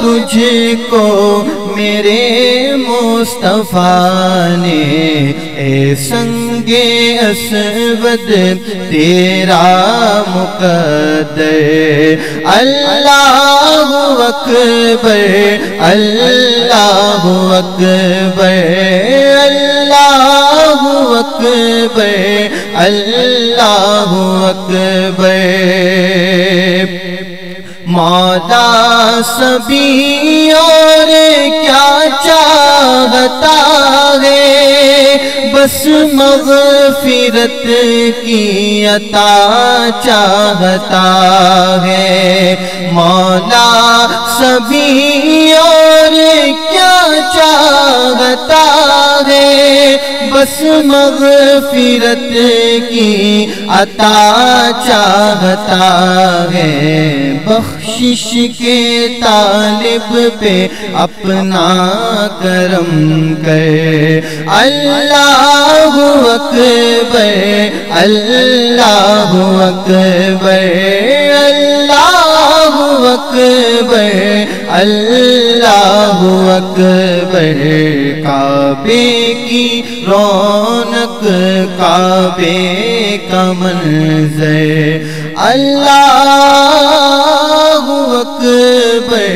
تجھ کو میرے مصطفیٰ نے، اے سنگ اسود تیرا مقدر۔ اللہ اکبر اللہ اکبر اللہ اکبر اللہ اکبر۔ مولا سبھی اور کیا چاہتا ہے، بس مغفرت کی عطا چاہتا ہے۔ مولا سبھی اور کیا چاہتا ہے، بس مغفرت کی عطا چاہتا ہے۔ بخشش کے طالب پہ اپنا کرم کر۔ اللہ اکبر اللہ اکبر اللہ اکبر اللہ اکبر۔ کعبے کی رونق کعبے کا منظر، اللہ اکبر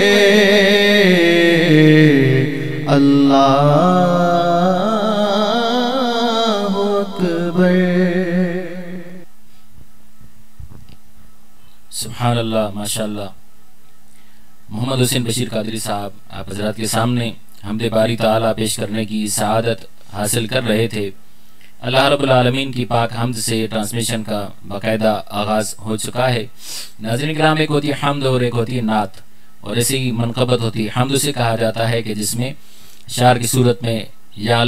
اللہ اکبر۔ سبحان اللہ، ماشاء اللہ۔ محمد حسین بشیر قادری صاحب آپ حضرات کے سامنے حمد باری تعالیٰ پیش کرنے کی سعادت حاصل کر رہے تھے۔ اللہ رب العالمین کی پاک حمد سے ٹرانسمیشن کا باقاعدہ آغاز ہو چکا ہے۔ ناظرین کرام، ایک ہوتی ہے حمد اور ایک ہوتی ہے نعت، اور ایسی ہی منقبت ہوتی ہے۔ حمد اسے کہا جاتا ہے کہ جس میں شعر کی صورت میں یا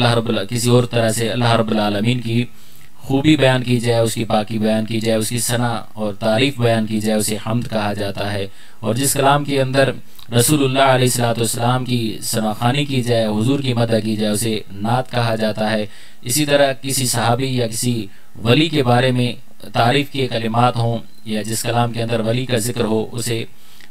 کسی اور طرح سے اللہ رب العالمین کی خوبی بیان کی جائے، اس کی پاکی بیان کی جائے، اس کی ثنا اور تعریف بیان کی جائے، اسے حمد کہا جاتا ہے۔ اور جس کلام کے اندر رسول اللہ علیہ السلام کی ثنا خوانی کی جائے، حضور کی مدح کی جائے، اسے نعت کہا جاتا ہے۔ اسی طرح کسی صحابی یا کسی ولی کے بارے میں تعریف کے کلمات ہوں یا جس کلام کے اندر ولی کا ذکر ہو، اسے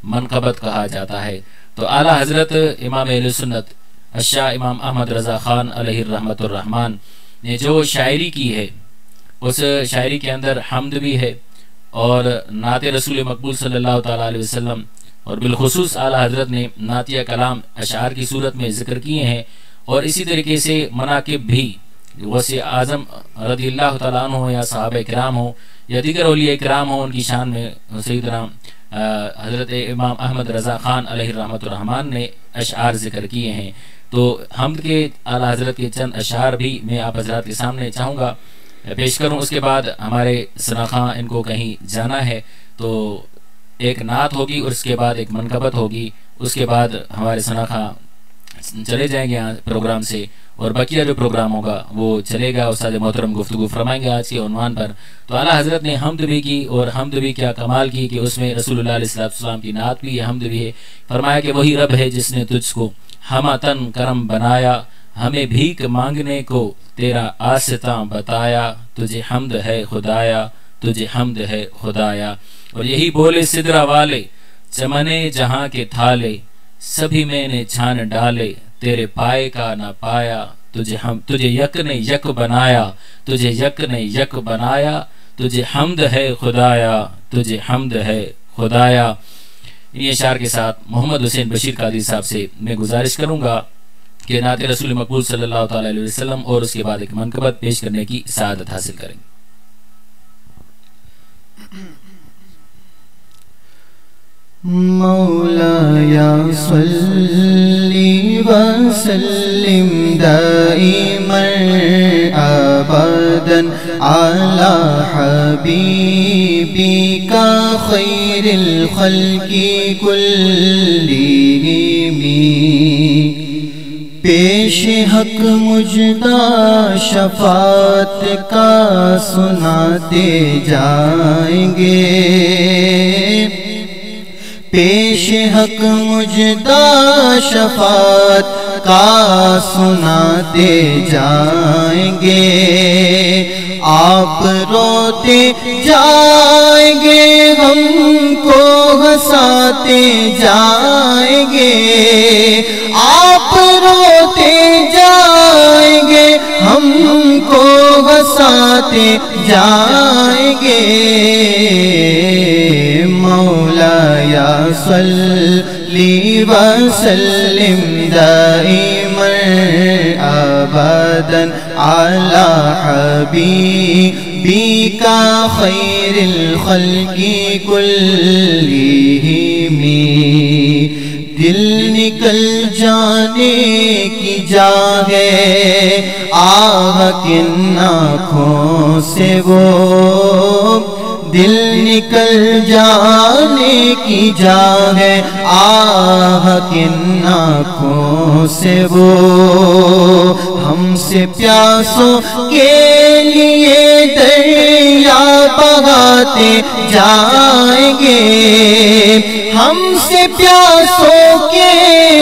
منقبت کہا جاتا ہے۔ تو اعلیٰ حضرت امام اہل سنت الشاہ امام احمد رضا خان علیہ الرحمۃ الرحمن نے جو شاعری کی ہے، اس شاعری کے اندر حمد بھی ہے اور نعت رسول مقبول صلی اللہ تعالیٰ علیہ وسلم، اور بالخصوص اعلیٰ حضرت نے نعتیہ کلام اشعار کی صورت میں ذکر کیے ہیں۔ اور اسی طریقے سے مناقب بھی، غوث اعظم رضی اللہ تعالیٰ عنہ یا صحابہ کرام ہوں یا دیگر اولیاء کرام ہوں، ان کی شان میں سیدنا حضرت امام احمد رضا خان علیہ الرحمۃ الرحمن نے اشعار ذکر کیے ہیں۔ تو حمد کے اعلیٰ حضرت کے چند اشعار بھی میں آپ حضرات کے سامنے چاہوں گا پیش کروں۔ اس کے بعد ہمارے ثناخواں ان کو کہیں جانا ہے تو ایک نعت ہوگی، اور اس کے بعد ایک منقبت ہوگی، اس کے بعد ہمارے ثناخواں چلے جائیں گے یہاں پروگرام سے، اور بقیہ جو پروگرام ہوگا وہ چلے گا۔ استاد محترم گفتگو فرمائیں گے آج کے عنوان پر۔ تو اعلیٰ حضرت نے حمد بھی کی، اور حمد بھی کیا کمال کی کہ اس میں رسول اللہ علیہ السلام کی نعت بھی ہے، حمد بھی ہے۔ فرمایا کہ وہی رب ہے جس نے تجھ کو ہمہ تن کرم بنایا، ہمیں بھیک مانگنے کو تیرا آستاں بتایا، تجھے حمد ہے خدایا تجھے حمد ہے خدایا۔ اور یہی بولے سدرہ والے چمنے جہاں کے تھالے، سبھی میں نے چھان ڈالے تیرے پائے کا نہ پایا، تجھے یک نے یک بنایا تجھے یک نے یک بنایا، تجھے حمد ہے خدایا تجھے حمد ہے خدایا۔ ان اشعار کے ساتھ محمد حسین بشیر قادری صاحب سے میں گزارش کروں گا کہ نعت رسول مقبول صلی اللہ تعالیٰ علیہ وسلم اور اس کے بعد ایک منقبت پیش کرنے کی سعادت حاصل کریں گے۔ مولایا صلی وسلم دائما ابدا علی حبیبک خیر الخلق کلہم، پیش حق مجدہ شفاعت کا سناتے جائیں گے، پیش حق مجدہ شفاعت کا سناتے جائیں گے، آپ روتے جائیں گے ہم کو ہنساتے جائیں گے، آپ روتے جائیں گے ہم کو ہنساتے جائیں گے۔ مولایا صلی وسلم دائما ابدا علی حبیبک خیر الخلق کلہم۔ دل نکل جانے کی جا ہے آہ کن آنکھوں سے وہ، دل نکل جانے کی جا ہے آہ کن آنکھوں سے وہ، ہم سے پیاسوں کے لیے دریا بہاتے جائیں گے، ہم سے پیاسوں کے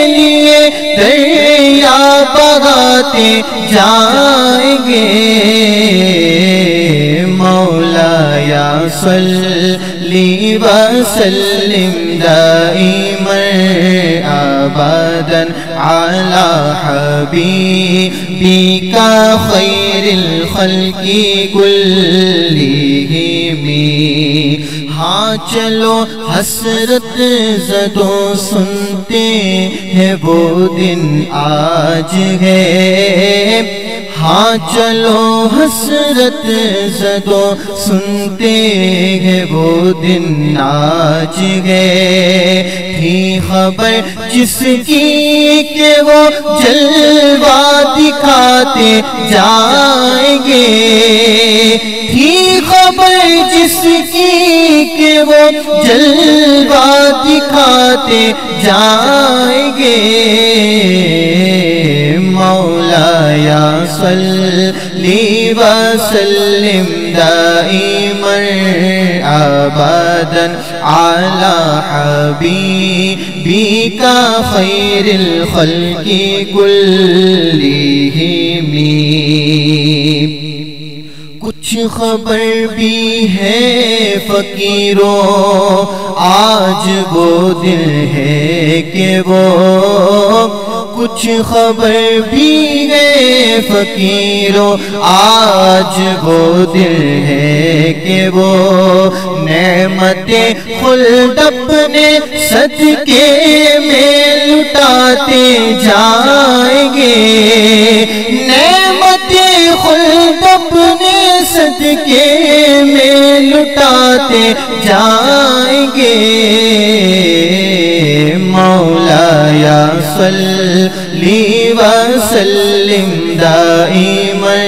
لیے دریا بہاتے جائیں گے۔ مولایا صلی وسلم دائما ابدا علی حبیبک خیر الخلق کلہم۔ ہاں چلو حسرت زدوں سنتے ہیں وہ دن آج ہے، ہاں چلو حسرت زدوں سنتے ہیں وہ دن آج ہے۔ تھی خبر جس کی کہ وہ جلوہ دکھاتے جائیں گے، تھی خبر جس کی کہ وہ جلوہ دکھاتے جائیں گے۔ مولایا صلی وسلم دائما ابدا علی حبیبک خیر الخلق کلہم۔ کچھ خبر بھی ہے فقیروں آج وہ دن ہے کہ وہ، کچھ خبر بھی ہے فقیروں آج وہ دن ہے کہ وہ، نعمت خلد اپنے صدقے میں لٹاتے جائیں گے، نعمت خلد اپنے صدقے میں لٹاتے جائیں گے۔ مولایا صلی وسلم دائما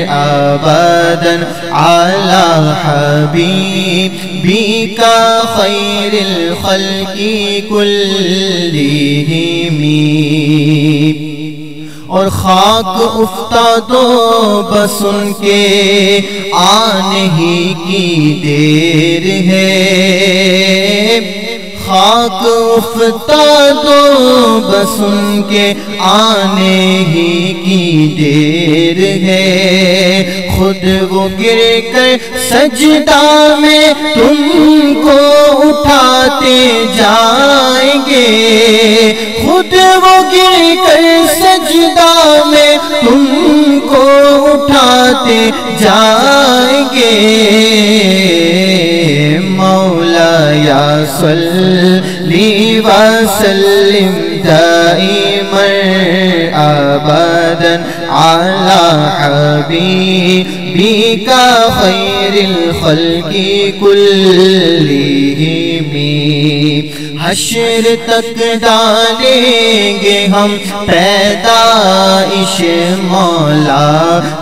ابدا علی حبیبک خیر الخلق کلہم۔ اور خاک افتادو بس ان کے آنے ہی کی دیر ہے، خاک افتادو بس ان کے آنے ہی کی دیر ہے، خود وہ گر کر سجدہ میں تم کو اٹھاتے جائیں گے، خود وہ گر کر سجدہ میں تم کو اٹھاتے جائیں گے۔ مولایا صلی وسلم دائما ابدا علی حبیبک خیر الخلق کلہم۔ حشر تک ڈالیں گے ہم پیدائش مولا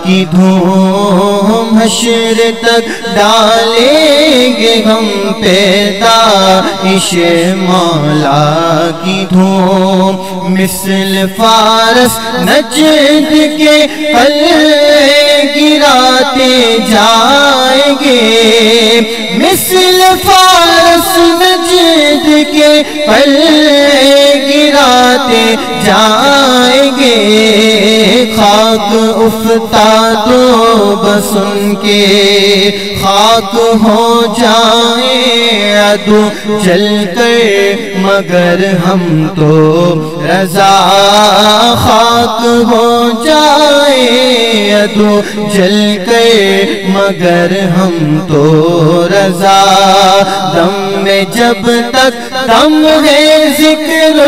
کی دھوم، حشر تک ڈالیں گے ہم پیدائش مولا کی دھوم، مثل فارس نجد کے قلعے گراتے جائیں گے مثل فارس نجد کے قلعے گراتے جائیں گے خاک افتادو بس ان کے خاک ہو جائیں عدو جل کر مگر ہم تو رضا خاک ہو جائیں عدو جل کر مگر ہم تو رضا دم میں جب تک دم ہے ذکر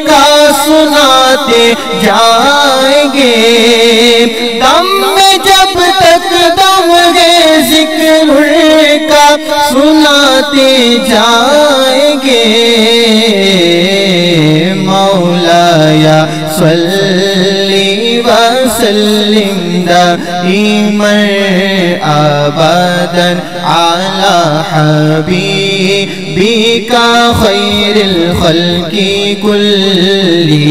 کا سناتے جائیں گے دم میں جب تک دم ہے ذکر کا سناتے جائیں گے مولایا صلی وسلم دائما ابدا علی حبیبک خیر الخلق کلہم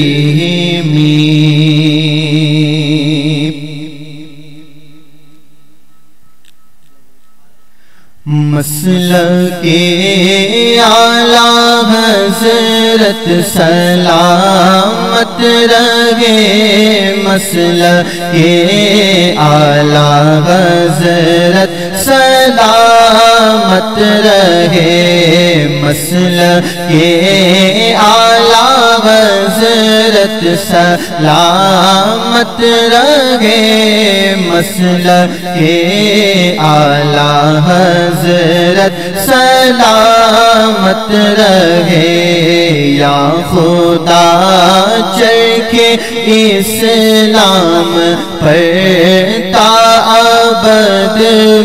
مسلک اعلیٰ حضرت سلامت رہے مسلک اعلیٰ حضرت سلامت رہے مسلک اعلیٰ حضرت سلامت رہے مسلک اعلیٰ حضرت سلامت رہے یا خدا چرخے اسلام پر تا ابد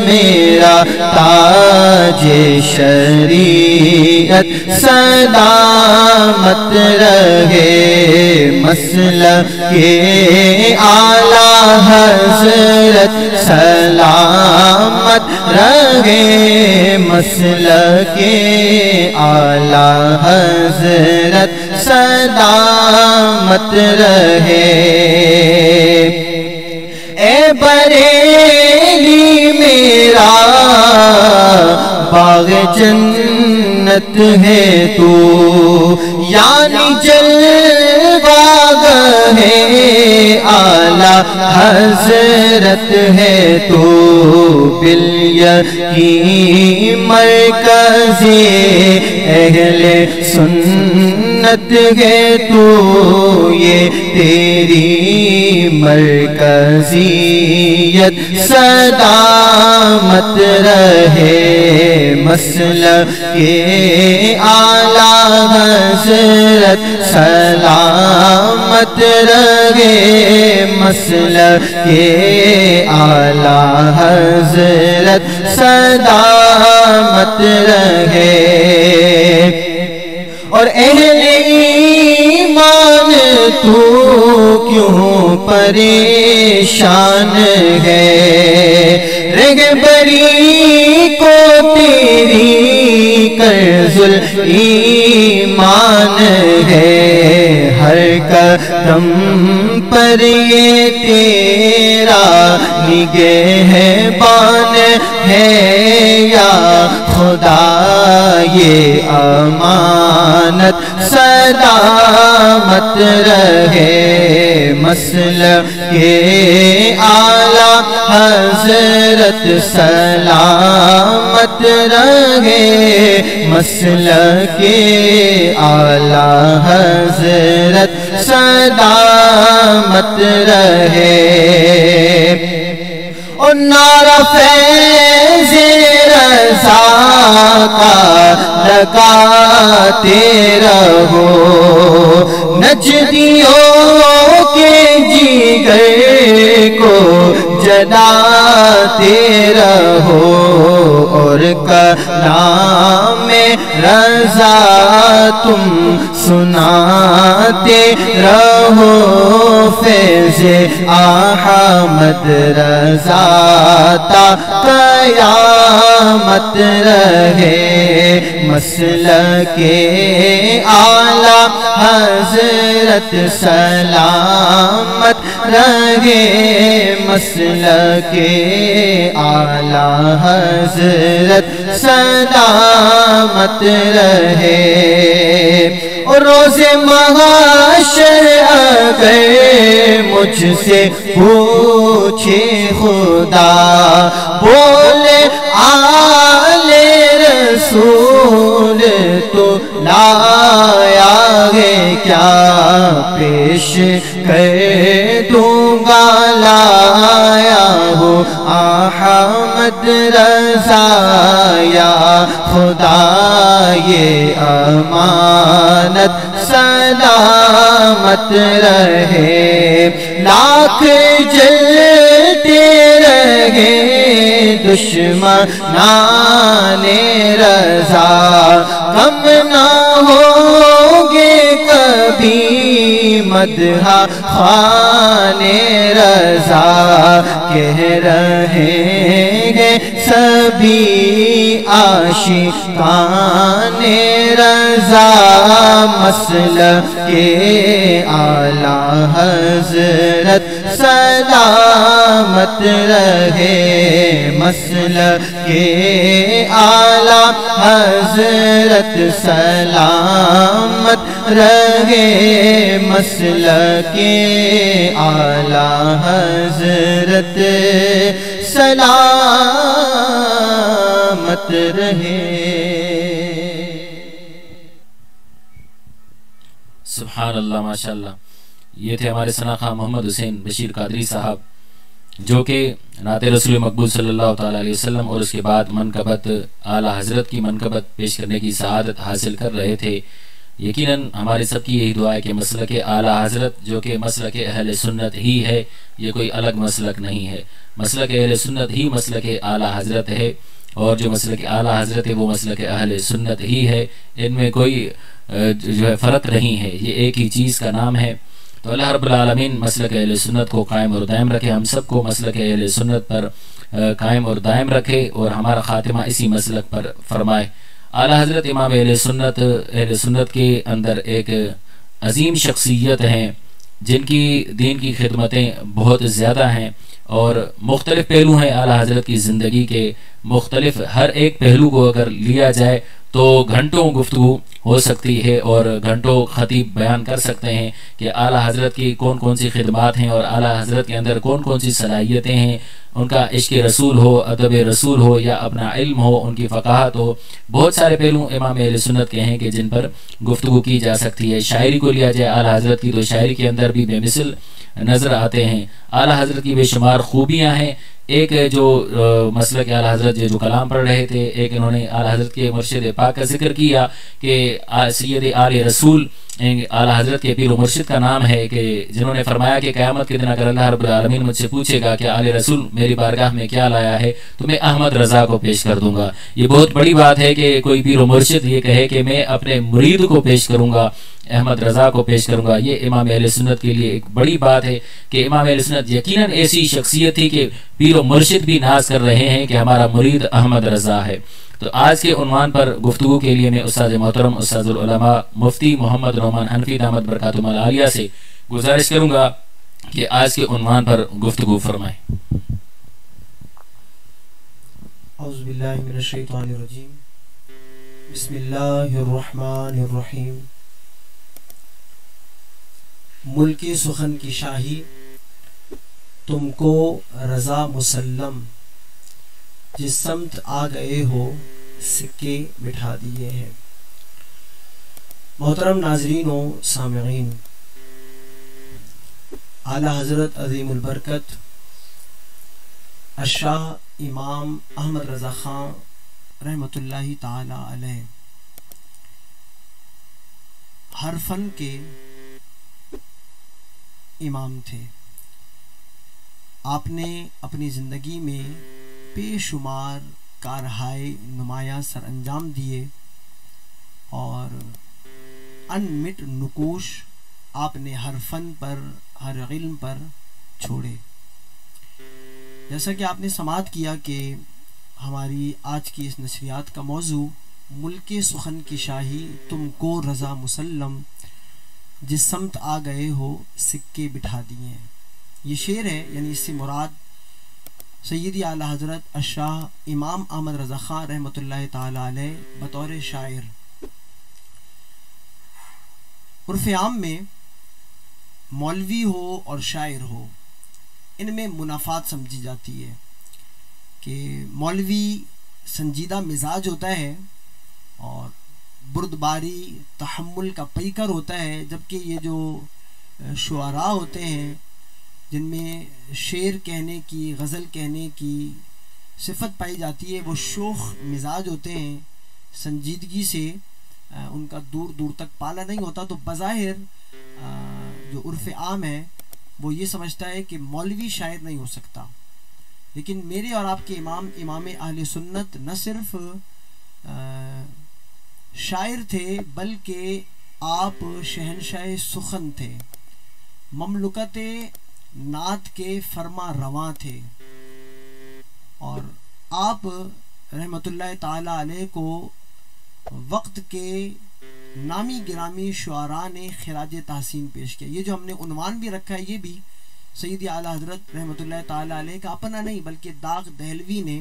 میرا تاج شریعت سلامت رہے مسلک اعلیٰ حضرت سلامت رہے مسلک اعلیٰ حضرت سلامت رہے اے بریلی میرا باغ جنت ہے تو یعنی جلوہ ہے اعلیٰ حضرت ہے تو بالیقین مرکزی اہل سنت ہے تو یہ تیری مرکزیت سلامت رہے مسلک اعلیٰ حضرت سلامت رہے مسلک اعلیٰ حضرت سلامت رہے اور اہل ایمان تو کیوں پریشان ہے رہبری کو تیری قرض ایمان ہے ہر قدم پر یہ تیرا نگہبان ہے یا خدا یہ امانت سلامت رہے مسلک اعلیٰ حضرت سلامت رہے مسلک اعلیٰ حضرت سلامت رہے اور نعرہ فیض رضا کا لگاتے رہو نجدیوں کے جگر کو جلا رہو اور کلام رضا تم سناتے رہو فیض احمد رضا تا قیامت رہے مسلک اعلی حضرت سلامت رہے مسلک اعلی حضرت سلامت رہے اور روز محشر اگر مجھ سے پوچھے خدا بولے آل رسول تو لایا ہے کیا پیش کر دوں گا لایا ہو احمد رضا یا خدا یہ امانت سلامت رہے لاکھ جلتے رہے دشمنان رضا کم نہ ہوگے کبھی مدح خوان رضا کہہ رہے ہیں سبھی عاشقان رضا مسلک اعلی حضرت سلامت رہے مسلک اعلی حضرت سلامت رہے مسلک اعلی حضرت سلامت رہے۔ سبحان اللہ، ماشاء اللہ۔ یہ تھے ہمارے ثنا خواہ محمد حسین بشیر قادری صاحب، جو کہ نعت رسول مقبول صلی اللہ تعالیٰ علیہ وسلم اور اس کے بعد منقبت اعلیٰ حضرت کی منقبت پیش کرنے کی سعادت حاصل کر رہے تھے۔ یقیناً ہمارے سب کی یہی دعا ہے کہ مسلک اعلیٰ حضرت جو کہ مسلک اہل سنت ہی ہے، یہ کوئی الگ مسلک نہیں ہے، مسلک اہل سنت ہی مسلک اعلیٰ حضرت ہے، اور جو مسلک اعلیٰ حضرت ہے وہ مسلک اہل سنت ہی ہے، ان میں کوئی جو ہے فرق نہیں ہے، یہ ایک ہی چیز کا نام ہے۔ تو اللہ رب العالمین مسلک اہل سنت کو قائم اور دائم رکھے، ہم سب کو مسلک اہل سنت پر قائم اور دائم رکھے اور ہمارا خاتمہ اسی مسلک پر فرمائے۔ اعلیٰ حضرت امام اہل سنت کے اندر ایک عظیم شخصیت ہیں جن کی دین کی خدمتیں بہت زیادہ ہیں اور مختلف پہلو ہیں اعلیٰ حضرت کی زندگی کے، مختلف ہر ایک پہلو کو اگر لیا جائے تو گھنٹوں گفتگو ہو سکتی ہے اور گھنٹوں خطیب بیان کر سکتے ہیں کہ اعلیٰ حضرت کی کون کون سی خدمات ہیں اور اعلیٰ حضرت کے اندر کون کون سی صلاحیتیں ہیں، ان کا عشق رسول ہو، ادب رسول ہو یا اپنا علم ہو، ان کی فقاہت ہو، بہت سارے پہلو امام اہل سنت کے ہیں کہ جن پر گفتگو کی جا سکتی ہے۔ شاعری کو لیا جائے اعلیٰ حضرت کی تو شاعری کے اندر بھی بے مثل نظر آتے ہیں، اعلیٰ حضرت کی بے شمار خوبیاں ہیں۔ ایک جو مسلک اعلیٰ حضرت جو کلام پڑھ رہے تھے، ایک انہوں نے اعلیٰ حضرت کے مرشد پاک کا ذکر کیا کہ سید آل رسول اعلیٰ حضرت کے پیر و مرشد کا نام ہے، کہ جنہوں نے فرمایا کہ قیامت کے دن اگر اللہ رب العالمین مجھ سے پوچھے گا کہ آل رسول میری بارگاہ میں کیا لایا ہے تو میں احمد رضا کو پیش کر دوں گا۔ یہ بہت بڑی بات ہے کہ کوئی پیر و مرشد یہ کہے کہ میں اپنے مرید کو پیش کروں گا، احمد رضا کو پیش کروں گا۔ یہ امام اہل سنت کے لیے ایک بڑی بات ہے کہ امام اہل سنت یقیناً ایسی شخصیت تھی کہ پیر و مرشد بھی ناز کر رہے ہیں کہ ہمارا مرید احمد رضا ہے۔ تو آج کے عنوان پر گفتگو کے لیے میں استاد محترم استاد العلماء مفتی محمد نعمان حنفی دامت برکاتہم العالیہ سے گزارش کروں گا کہ آج کے عنوان پر گفتگو فرمائیں۔ اعوذ باللہ من الشیطان الرجیم، بسم اللہ الرحمن الرحیم۔ ملک سخن کی شاہی تم کو رضا مسلم، جس سمت آ گئے ہو سکے بٹھا دیے ہیں۔ محترم ناظرین و سامعین، اعلیٰ حضرت عظیم البرکت الشاہ امام احمد رضا خان رحمۃ اللہ تعالی علیہ ہر فن کے امام تھے، آپ نے اپنی زندگی میں بے شمار کارہائے نمایاں سر انجام دیے اور انمٹ نقوش آپ نے ہر فن پر، ہر علم پر چھوڑے۔ جیسا کہ آپ نے سماعت کیا کہ ہماری آج کی اس نشریات کا موضوع ملک سخن کی شاہی تم کو رضا مسلم، جس سمت آ گئے ہو سکے بٹھا دیے ہیں۔ یہ شعر ہے، یعنی اس سے مراد سیدی اعلیٰ حضرت الشاہ امام احمد رضا خان رحمۃ اللہ تعالی علیہ بطور شاعر۔ عرف عام میں مولوی ہو اور شاعر ہو، ان میں منافات سمجھی جاتی ہے کہ مولوی سنجیدہ مزاج ہوتا ہے اور بردباری تحمل کا پیکر ہوتا ہے، جبکہ یہ جو شعراء ہوتے ہیں جن میں شعر کہنے کی، غزل کہنے کی صفت پائی جاتی ہے، وہ شوخ مزاج ہوتے ہیں، سنجیدگی سے ان کا دور دور تک پالا نہیں ہوتا۔ تو بظاہر جو عرف عام ہے وہ یہ سمجھتا ہے کہ مولوی شاعر نہیں ہو سکتا، لیکن میرے اور آپ کے امام اہل سنت نہ صرف شاعر تھے بلکہ آپ شہنشاہ سخن تھے، مملکت نعت کے فرما رواں تھے، اور آپ رحمۃ اللہ تعالی علیہ کو وقت کے نامی گرامی شعراء نے خراج تحسین پیش کیا۔ یہ جو ہم نے عنوان بھی رکھا ہے یہ بھی سیدی اعلیٰ حضرت رحمۃ اللہ تعالی علیہ کا اپنا نہیں، بلکہ داغ دہلوی نے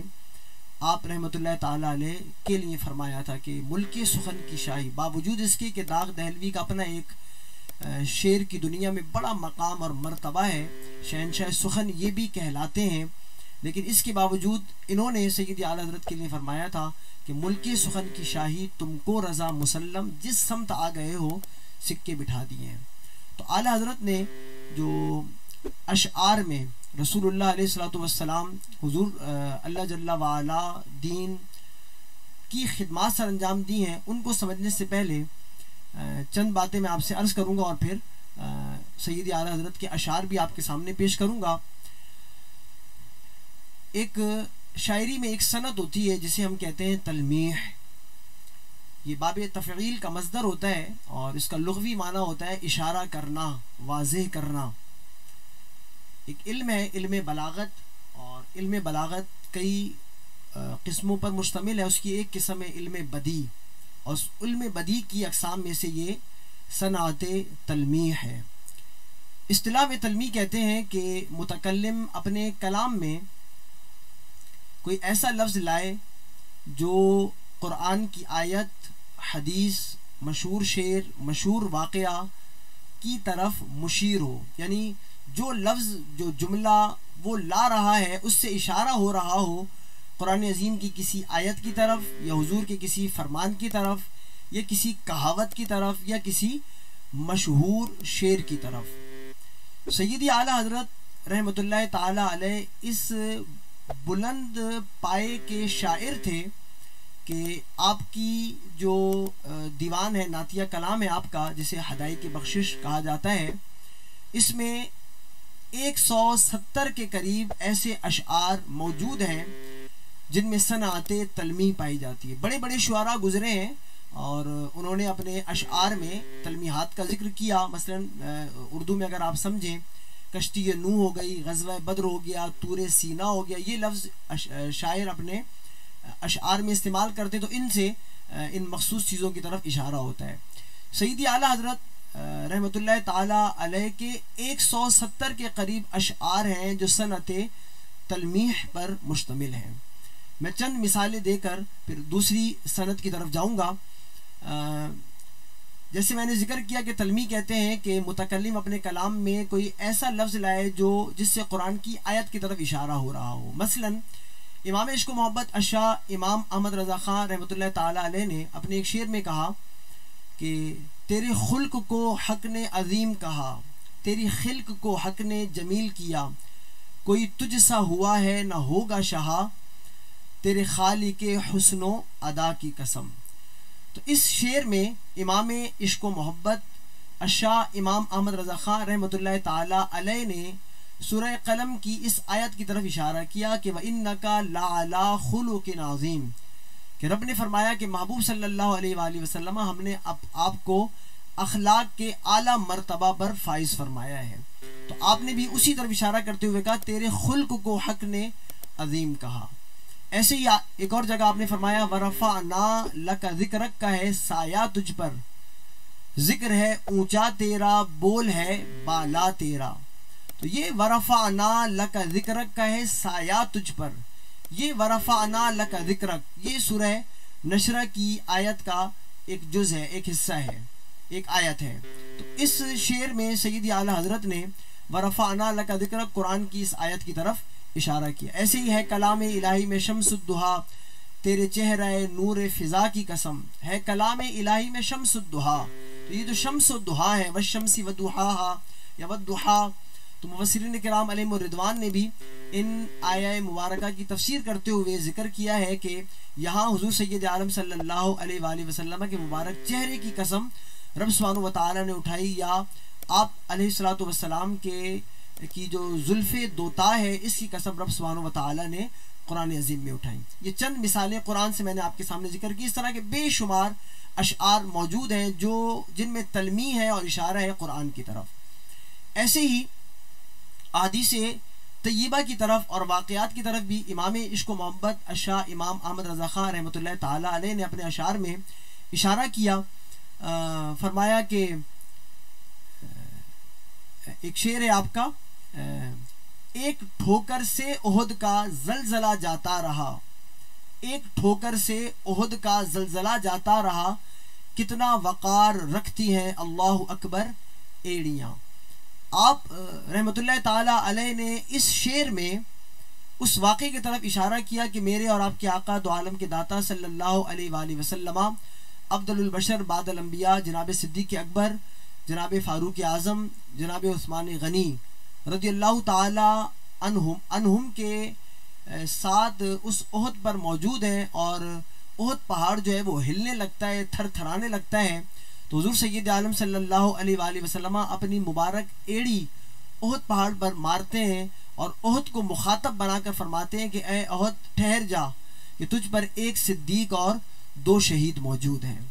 آپ رحمۃ اللہ تعالی علیہ کے لیے فرمایا تھا کہ ملک سخن کی شاہی، باوجود اس کے کہ داغ دہلوی کا اپنا ایک شعر کی دنیا میں بڑا مقام اور مرتبہ ہے، شہنشاہ سخن یہ بھی کہلاتے ہیں، لیکن اس کے باوجود انہوں نے سیدی اعلیٰ حضرت کے لیے فرمایا تھا کہ ملک سخن کی شاہی تم کو رضا مسلم، جس سمت آ گئے ہو سکے بٹھا دیے ہیں۔ تو اعلیٰ حضرت نے جو اشعار میں رسول اللہ علیہ الصلوۃ والسلام، حضور اللہ جل وعلا دین کی خدمات سر انجام دی ہیں، ان کو سمجھنے سے پہلے چند باتیں میں آپ سے عرض کروں گا اور پھر سیدی اعلیٰ حضرت کے اشعار بھی آپ کے سامنے پیش کروں گا۔ ایک شاعری میں ایک صنعت ہوتی ہے جسے ہم کہتے ہیں تلمیح، یہ باب تفعیل کا مصدر ہوتا ہے اور اس کا لغوی معنی ہوتا ہے اشارہ کرنا، واضح کرنا۔ ایک علم ہے علم بلاغت، اور علم بلاغت کئی قسموں پر مشتمل ہے، اس کی ایک قسم ہے علم بدیع، اور اس علم بدیع کی اقسام میں سے یہ صنعت تلمیح ہے۔ اصطلاح میں تلمیح کہتے ہیں کہ متکلم اپنے کلام میں کوئی ایسا لفظ لائے جو قرآن کی آیت، حدیث، مشہور شعر، مشہور واقعہ کی طرف مشیر ہو، یعنی جو لفظ، جو جملہ وہ لا رہا ہے اس سے اشارہ ہو رہا ہو قرآن عظیم کی کسی آیت کی طرف، یا حضور کے کسی فرمان کی طرف، یا کسی کہاوت کی طرف، یا کسی مشہور شعر کی طرف۔ سیدی اعلیٰ حضرت رحمۃ اللہ تعالی علیہ اس بلند پائے کے شاعر تھے کہ آپ کی جو دیوان ہے، نعتیہ کلام ہے آپ کا، جسے ہدایت بخشش کہا جاتا ہے، اس میں 170 کے قریب ایسے اشعار موجود ہیں جن میں صنعت تلمیح پائی جاتی ہے۔ بڑے بڑے شعراء گزرے ہیں اور انہوں نے اپنے اشعار میں تلمیحات کا ذکر کیا۔ مثلا اردو میں اگر آپ سمجھیں، کشتی نوح ہو گئی، غزوہ بدر ہو گیا، طور سینا ہو گیا، یہ لفظ شاعر اپنے اشعار میں استعمال کرتے، تو ان سے ان مخصوص چیزوں کی طرف اشارہ ہوتا ہے۔ سیدی اعلیٰ حضرت رحمۃ اللہ تعالی علیہ کے 170 کے قریب اشعار ہیں جو صنعت تلمیح پر مشتمل ہیں۔ میں چند مثالیں دے کر پھر دوسری صنعت کی طرف جاؤں گا۔ جیسے میں نے ذکر کیا کہ تلمیح کہتے ہیں کہ متکلم اپنے کلام میں کوئی ایسا لفظ لائے جس سے قرآن کی آیت کی طرف اشارہ ہو رہا ہو۔ مثلا امام عشق و محبت الشاہ امام احمد رضا خان رحمۃ اللہ تعالی علیہ نے اپنے ایک شعر میں کہا کہ تیرے خلق کو حق نے عظیم کہا، تیری خلق کو حق نے جمیل کیا، کوئی تجھ سا ہوا ہے نہ ہوگا شہا، تیرے خالق حسن و ادا کی قسم۔ تو اس شعر میں امام عشق و محبت الشاہ امام احمد رضا خان رحمۃ اللہ تعالی علیہ نے سورہ قلم کی اس آیت کی طرف اشارہ کیا کہ وَإِنَّكَ لَعَلَىٰ خُلُقٍ عَظِيمٍ، کہ رب نے فرمایا کہ محبوب صلی اللہ علیہ وآلہ وسلم ہم نے آپ کو اخلاق کے اعلیٰ مرتبہ پر فائز فرمایا ہے. تو آپ نے بھی اسی طرف اشارہ کرتے ہوئے کہا تیرے خلق کو حق نے عظیم کہا. ایسے ہی ایک اور جگہ آپ نے فرمایا وَرَفَعْنَا لَكَ ذِكْرَكَ کا ہے سایہ تجھ پر، ذکر ہے اونچا تیرا، بول ہے بالا تیرا. تو یہ وَرَفَعْنَا لَكَ ذِكْرَكَ کا ہے سایہ تجھ پر، یہ وَرَفَعْنَا لَكَ ذِكْرَكَ یہ سورہ نشرہ کی آیت کا ایک جز ہے، ایک حصہ ہے، ایک آیت ہے. تو اس شعر میں سیدی اعلیٰ حضرت نے وَرَفَعْنَا لَكَ ذِكْرَكَ قرآن کی اس آیت کی طرف اشارہ کیا. ایسے ہی ہے کلام الہی میں شمس الدحا، تیرے چہرہ نور فضا کی قسم، ہے کلام الہی میں شمس الدحا. تو یہ جو شمس الدحا ہے والشمس وضحاہا یا والضحا، تو مفسرین کرام علیہم الرضوان نے بھی ان آیہ مبارکہ کی تفسیر کرتے ہوئے ذکر کیا ہے کہ یہاں حضور سید عالم صلی اللہ علیہ وآلہ وسلم کے مبارک چہرے کی قسم رب سبحانہ وتعالی نے اٹھائی، یا آپ علیہ الصلوۃ والسلام کی جو زلف دوتا ہے اس کی قسم رب سبحانہ وتعالی نے قرآن عظیم میں اٹھائی. یہ چند مثالیں قرآن سے میں نے آپ کے سامنے ذکر کی. اس طرح کے بے شمار اشعار موجود ہیں جن میں تلمیح ہے اور اشارہ ہے قرآن کی طرف. ایسے ہی احادیث طیبہ کی طرف اور واقعات کی طرف بھی امام عشق و محبت الشاہ امام احمد رضا خان رحمۃ اللہ تعالی علیہ نے اپنے اشعار میں اشارہ کیا. فرمایا کہ ایک شعر ہے آپ کا، ایک ٹھوکر سے احد کا زلزلہ جاتا رہا، ایک ٹھوکر سے احد کا زلزلہ جاتا رہا، کتنا وقار رکھتی ہیں اللہ اکبر ایڑیاں. آپ رحمۃ اللہ تعالی علیہ نے اس شعر میں اس واقعے کی طرف اشارہ کیا کہ میرے اور آپ کے آقا دو عالم کے داتا صلی اللہ علیہ وآلہ وسلم افضل البشر بعد الانبیاء جناب صدیق اکبر، جناب فاروق اعظم، جناب عثمان غنی رضی اللہ تعالی عنہم کے ساتھ اس احد پر موجود ہیں، اور احد پہاڑ جو ہے وہ ہلنے لگتا ہے، تھر تھرانے لگتا ہے. تو حضور سید عالم صلی اللہ علیہ وآلہ وسلم اپنی مبارک ایڑی احد پہاڑ پر مارتے ہیں اور احد کو مخاطب بنا کر فرماتے ہیں کہ اے احد ٹھہر جا کہ تجھ پر ایک صدیق اور دو شہید موجود ہیں.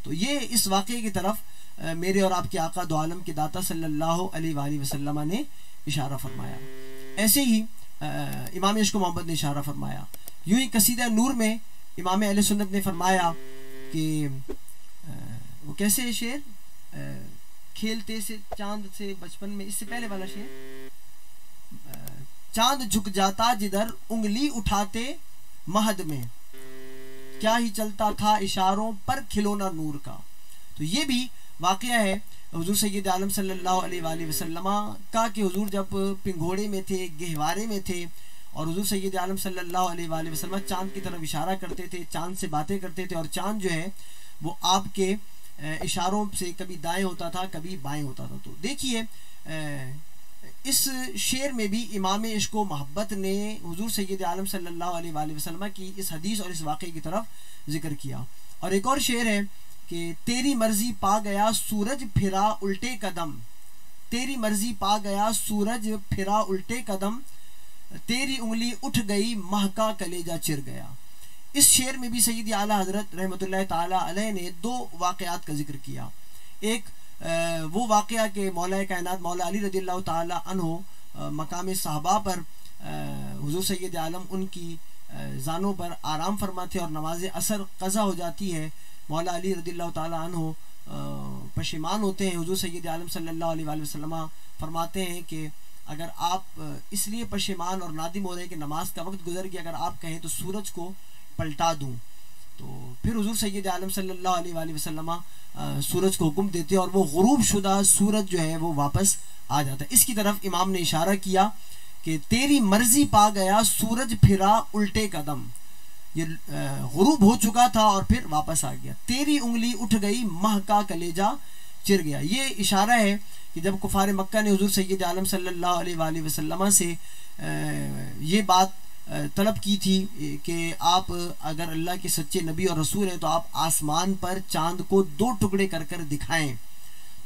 تو یہ اس واقعے کی طرف میرے اور آپ کے آقا دو عالم کے داتا صلی اللہ علیہ وآلہ وسلم نے اشارہ فرمایا. ایسے ہی امام عشق و محبت نے اشارہ فرمایا. یوں ہی قصیدہ نور میں امام اہل سنت نے فرمایا کہ وہ کیسے شعر، کھیلتے سے چاند سے بچپن میں، اس سے پہلے والا شعر، چاند جھک جاتا جدھر انگلی اٹھاتے مہد میں، کیا ہی چلتا تھا اشاروں پر کھلونا نور کا. تو یہ بھی واقعہ ہے حضور سید عالم صلی اللہ علیہ وآلہ وسلم کا کہ حضور جب پنگھوڑے میں تھے، گہوارے میں تھے، اور حضور سید عالم صلی اللہ علیہ وآلہ وسلم چاند کی طرف اشارہ کرتے تھے، چاند سے باتیں کرتے تھے، اور چاند جو ہے وہ آپ کے اشاروں سے کبھی دائیں ہوتا تھا کبھی بائیں ہوتا تھا. تو دیکھیے اس شعر میں بھی امام عشق و محبت نے حضور سید عالم صلی اللہ علیہ وآلہ وسلم کی اس حدیث اور اس واقعے کی طرف ذکر کیا. اور ایک اور شعر ہے کہ تیری مرضی پا گیا سورج پھرا الٹے قدم، تیری مرضی پا گیا سورج پھرا الٹے قدم، تیری انگلی اٹھ گئی مہکا کلیجہ چر گیا. اس شعر میں بھی سیدی اعلیٰ حضرت رحمۃ اللہ تعالی علیہ نے دو واقعات کا ذکر کیا. ایک وہ واقعہ کہ مولا کائنات مولا علی رضی اللہ تعالی عنہ مقام صحابہ پر حضور سید عالم ان کی زانوں پر آرام فرماتے اور نماز عصر قضا ہو جاتی ہے. مولا علی رضی اللہ تعالی عنہ پشیمان ہوتے ہیں. حضور سید عالم صلی اللہ علیہ وآلہ وسلم فرماتے ہیں کہ اگر آپ اس لیے پشیمان اور نادم ہو رہے ہیں کہ نماز کا وقت گزر گیا، اگر آپ کہیں تو سورج کو پلٹا دوں. تو پھر حضور سید عالم صلی اللہ علیہ وآلہ وسلم سورج کو حکم دیتے اور وہ غروب شدہ سورج جو ہے وہ واپس آ جاتا ہے. اس کی طرف امام نے اشارہ کیا کہ تیری مرضی پا گیا سورج پھرا الٹے قدم، یہ غروب ہو چکا تھا اور پھر واپس آ گیا. تیری انگلی اٹھ گئی مہ کا کلیجہ چر گیا. یہ اشارہ ہے کہ جب کفار مکہ نے حضور سید عالم صلی اللہ علیہ وآلہ وسلم سے یہ بات طلب کی تھی کہ آپ اگر اللہ کے سچے نبی اور رسول ہیں تو آپ آسمان پر چاند کو دو ٹکڑے کر کر دکھائیں،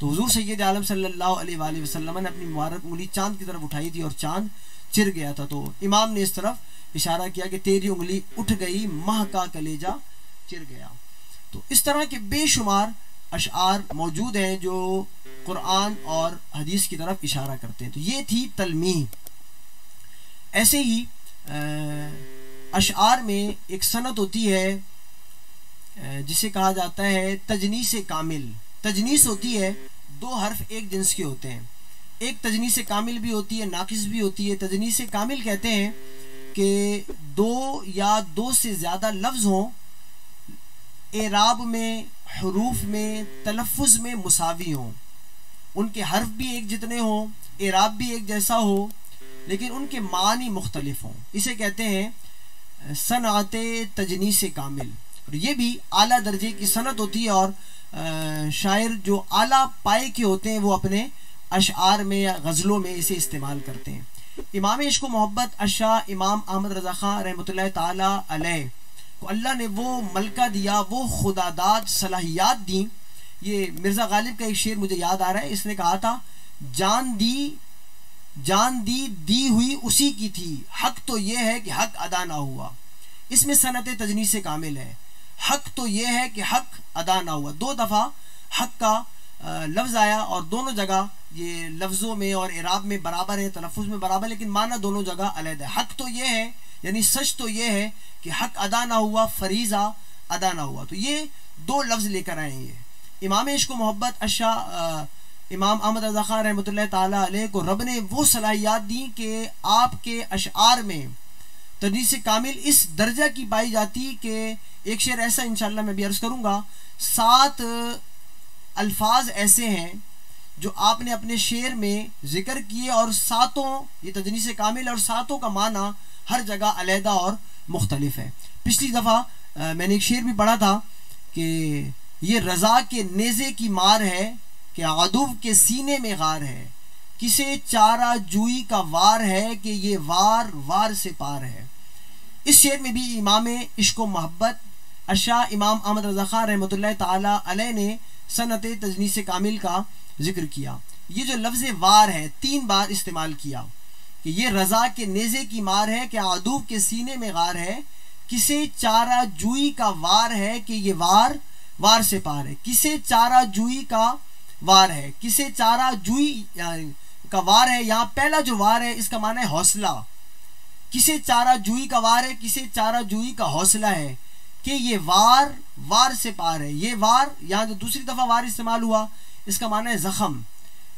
تو حضور سید عالم صلی اللہ علیہ وآلہ وسلم نے اپنی مبارک انگلی چاند کی طرف اٹھائی تھی اور چاند چر گیا تھا، تو امام نے اس طرف اشارہ کیا کہ تیری انگلی اٹھ گئی، ماہ کا کلیجہ چر گیا۔ تو اس طرح کے بے شمار اشعار موجود ہیں جو قرآن اور حدیث کی طرف اشارہ کرتے ہیں۔ تو یہ تھی تلمیح۔ ایسے ہی اشعار میں ایک صنعت ہوتی ہے جسے کہا جاتا ہے تجنیس کامل۔ تجنیس ہوتی ہے، دو حرف ایک جنس کے ہوتے ہیں، ایک تجنیس کامل بھی ہوتی ہے، ناقص بھی ہوتی ہے۔ تجنیس کامل کہتے ہیں کہ دو یا دو سے زیادہ لفظ ہوں، اعراب میں، حروف میں، تلفظ میں مساوی ہوں، ان کے حرف بھی ایک جتنے ہوں، اعراب بھی ایک جیسا ہو، لیکن ان کے معنی مختلف ہوں۔ اسے کہتے ہیں صنعت تجنیس کامل، اور یہ بھی اعلیٰ درجے کی صنعت ہوتی ہے، اور شاعر جو اعلیٰ پائے کے ہوتے ہیں وہ اپنے اشعار میں یا غزلوں میں اسے استعمال کرتے ہیں۔ امام عشق و محبت اشاہ امام احمد رضا خان رحمۃ اللہ تعالی علیہ کو اللہ نے وہ ملکہ دیا، وہ خداداد صلاحیات دیں۔ یہ مرزا غالب کا ایک شعر مجھے یاد آ رہا ہے، اس نے کہا تھا جان دی دی ہوئی اسی کی تھی، حق تو یہ ہے کہ حق ادا نہ ہوا۔ اس میں صنعت تجنیس کامل ہے، حق تو یہ ہے کہ حق ادا نہ ہوا۔ دو دفعہ حق کا لفظ آیا اور دونوں جگہ یہ لفظوں میں اور اعراب میں برابر ہے، تلفظ میں برابر، لیکن معنی دونوں جگہ علیحدہ ہے۔ حق تو یہ ہے یعنی سچ تو یہ ہے کہ حق ادا نہ ہوا، فریضہ ادا نہ ہوا۔ تو یہ دو لفظ لے کر آئے ہیں۔ امام عشق و محبت اشاہ امام احمد رضا خان رحمۃ اللہ تعالی علیہ کو رب نے وہ صلاحیات دی کہ آپ کے اشعار میں تجنیس کامل اس درجہ کی پائی جاتی کہ ایک شعر ایسا انشاءاللہ میں بھی عرض کروں گا، 7 الفاظ ایسے ہیں جو آپ نے اپنے شعر میں ذکر کیے، اور 7 یہ تجنیس کامل اور 7 کا معنی ہر جگہ علیحدہ اور مختلف ہے۔ پچھلی دفعہ میں نے ایک شعر بھی پڑھا تھا کہ یہ رضا کے نیزے کی مار ہے کہ عدو کے سینے میں غار ہے، کسے چارہ جوئی کا وار ہے کہ یہ وار وار سے پار ہے۔ اس شعر میں بھی امام عشق و محبت اشاہ امام احمد رضا خان رحمۃ اللہ تعالی علیہ نے صنعت تجنیس کامل کا ذکر کیا۔ یہ جو لفظ وار ہے 3 بار استعمال کیا کہ یہ رضا کے نیزے کی مار ہے کہ عدو کے سینے میں غار ہے، کسے چارہ جوئی کا وار ہے کہ یہ وار وار سے پار ہے۔ کسے چارہ جوئی کا وار ہے، کسے چارہ جوئی کا وار ہے، یہاں پہلا جو وار ہے اس کا معنی ہے حوصلہ۔ کسے چارہ جوئی کا وار ہے، کسے چارہ جوئی کا حوصلہ ہے کہ یہ وار وار سے پار ہے۔ یہ وار یہاں جو دوسری دفعہ وار استعمال ہوا اس کا معنی ہے زخم۔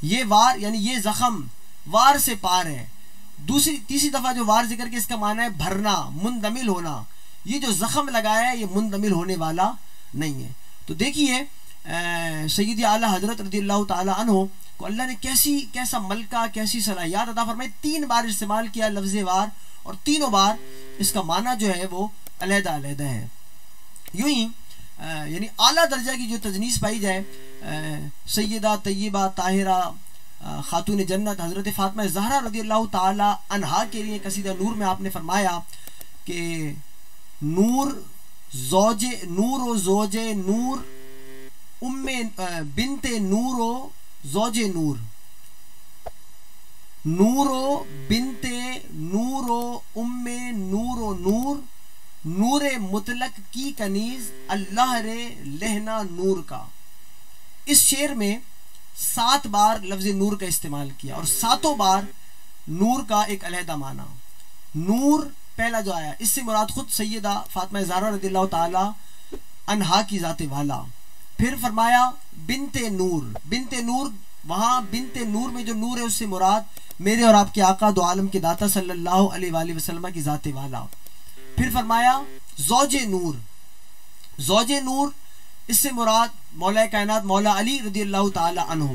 یہ وار یعنی یہ زخم وار سے پار ہے۔ تیسری دفعہ جو وار ذکر کے اس کا معنی ہے بھرنا، مندمل ہونا۔ یہ جو زخم لگایا ہے یہ مندمل ہونے والا نہیں ہے۔ تو دیکھیے سیدی اعلیٰ حضرت رضی اللہ تعالی عنہ کو اللہ نے کیسا ملکہ، کیسی صلاحیات عطا فرمائی۔ 3 بار استعمال کیا لفظ وار، اور تینوں بار اس کا معنی جو ہے وہ علیحدہ علیحدہ ہے۔ یوں ہی یعنی اعلیٰ درجہ کی جو تجنیس پائی جائے، سیدہ طیبہ طاہرہ خاتون جنت حضرت فاطمہ زہرا رضی اللہ تعالی عنہا کے لیے قصیدہ نور میں آپ نے فرمایا کہ نور و زوج نور ام بنت نور و زوج نور، نور و بنت نور و ام نور و نور، نور مطلق کی کنیز اللہ رے لہنا نور کا۔ اس شعر میں 7 بار لفظ نور کا استعمال کیا، اور 7 بار نور کا ایک علیحدہ معنی۔ نور پہلا جو آیا اس سے مراد خود سیدہ فاطمہ زہرا رضی اللہ تعالی عنہا کی ذات والا۔ پھر فرمایا بنت نور، بنت نور، وہاں بنت نور میں جو نور ہے اس سے مراد میرے اور آپ کے آقا دو عالم کے داتا صلی اللہ علیہ وآلہ وسلم کی ذات والا۔ پھر فرمایا زوج نور، زوج نور اس سے مراد مولا کائنات مولا علی رضی اللہ تعالی عنہ۔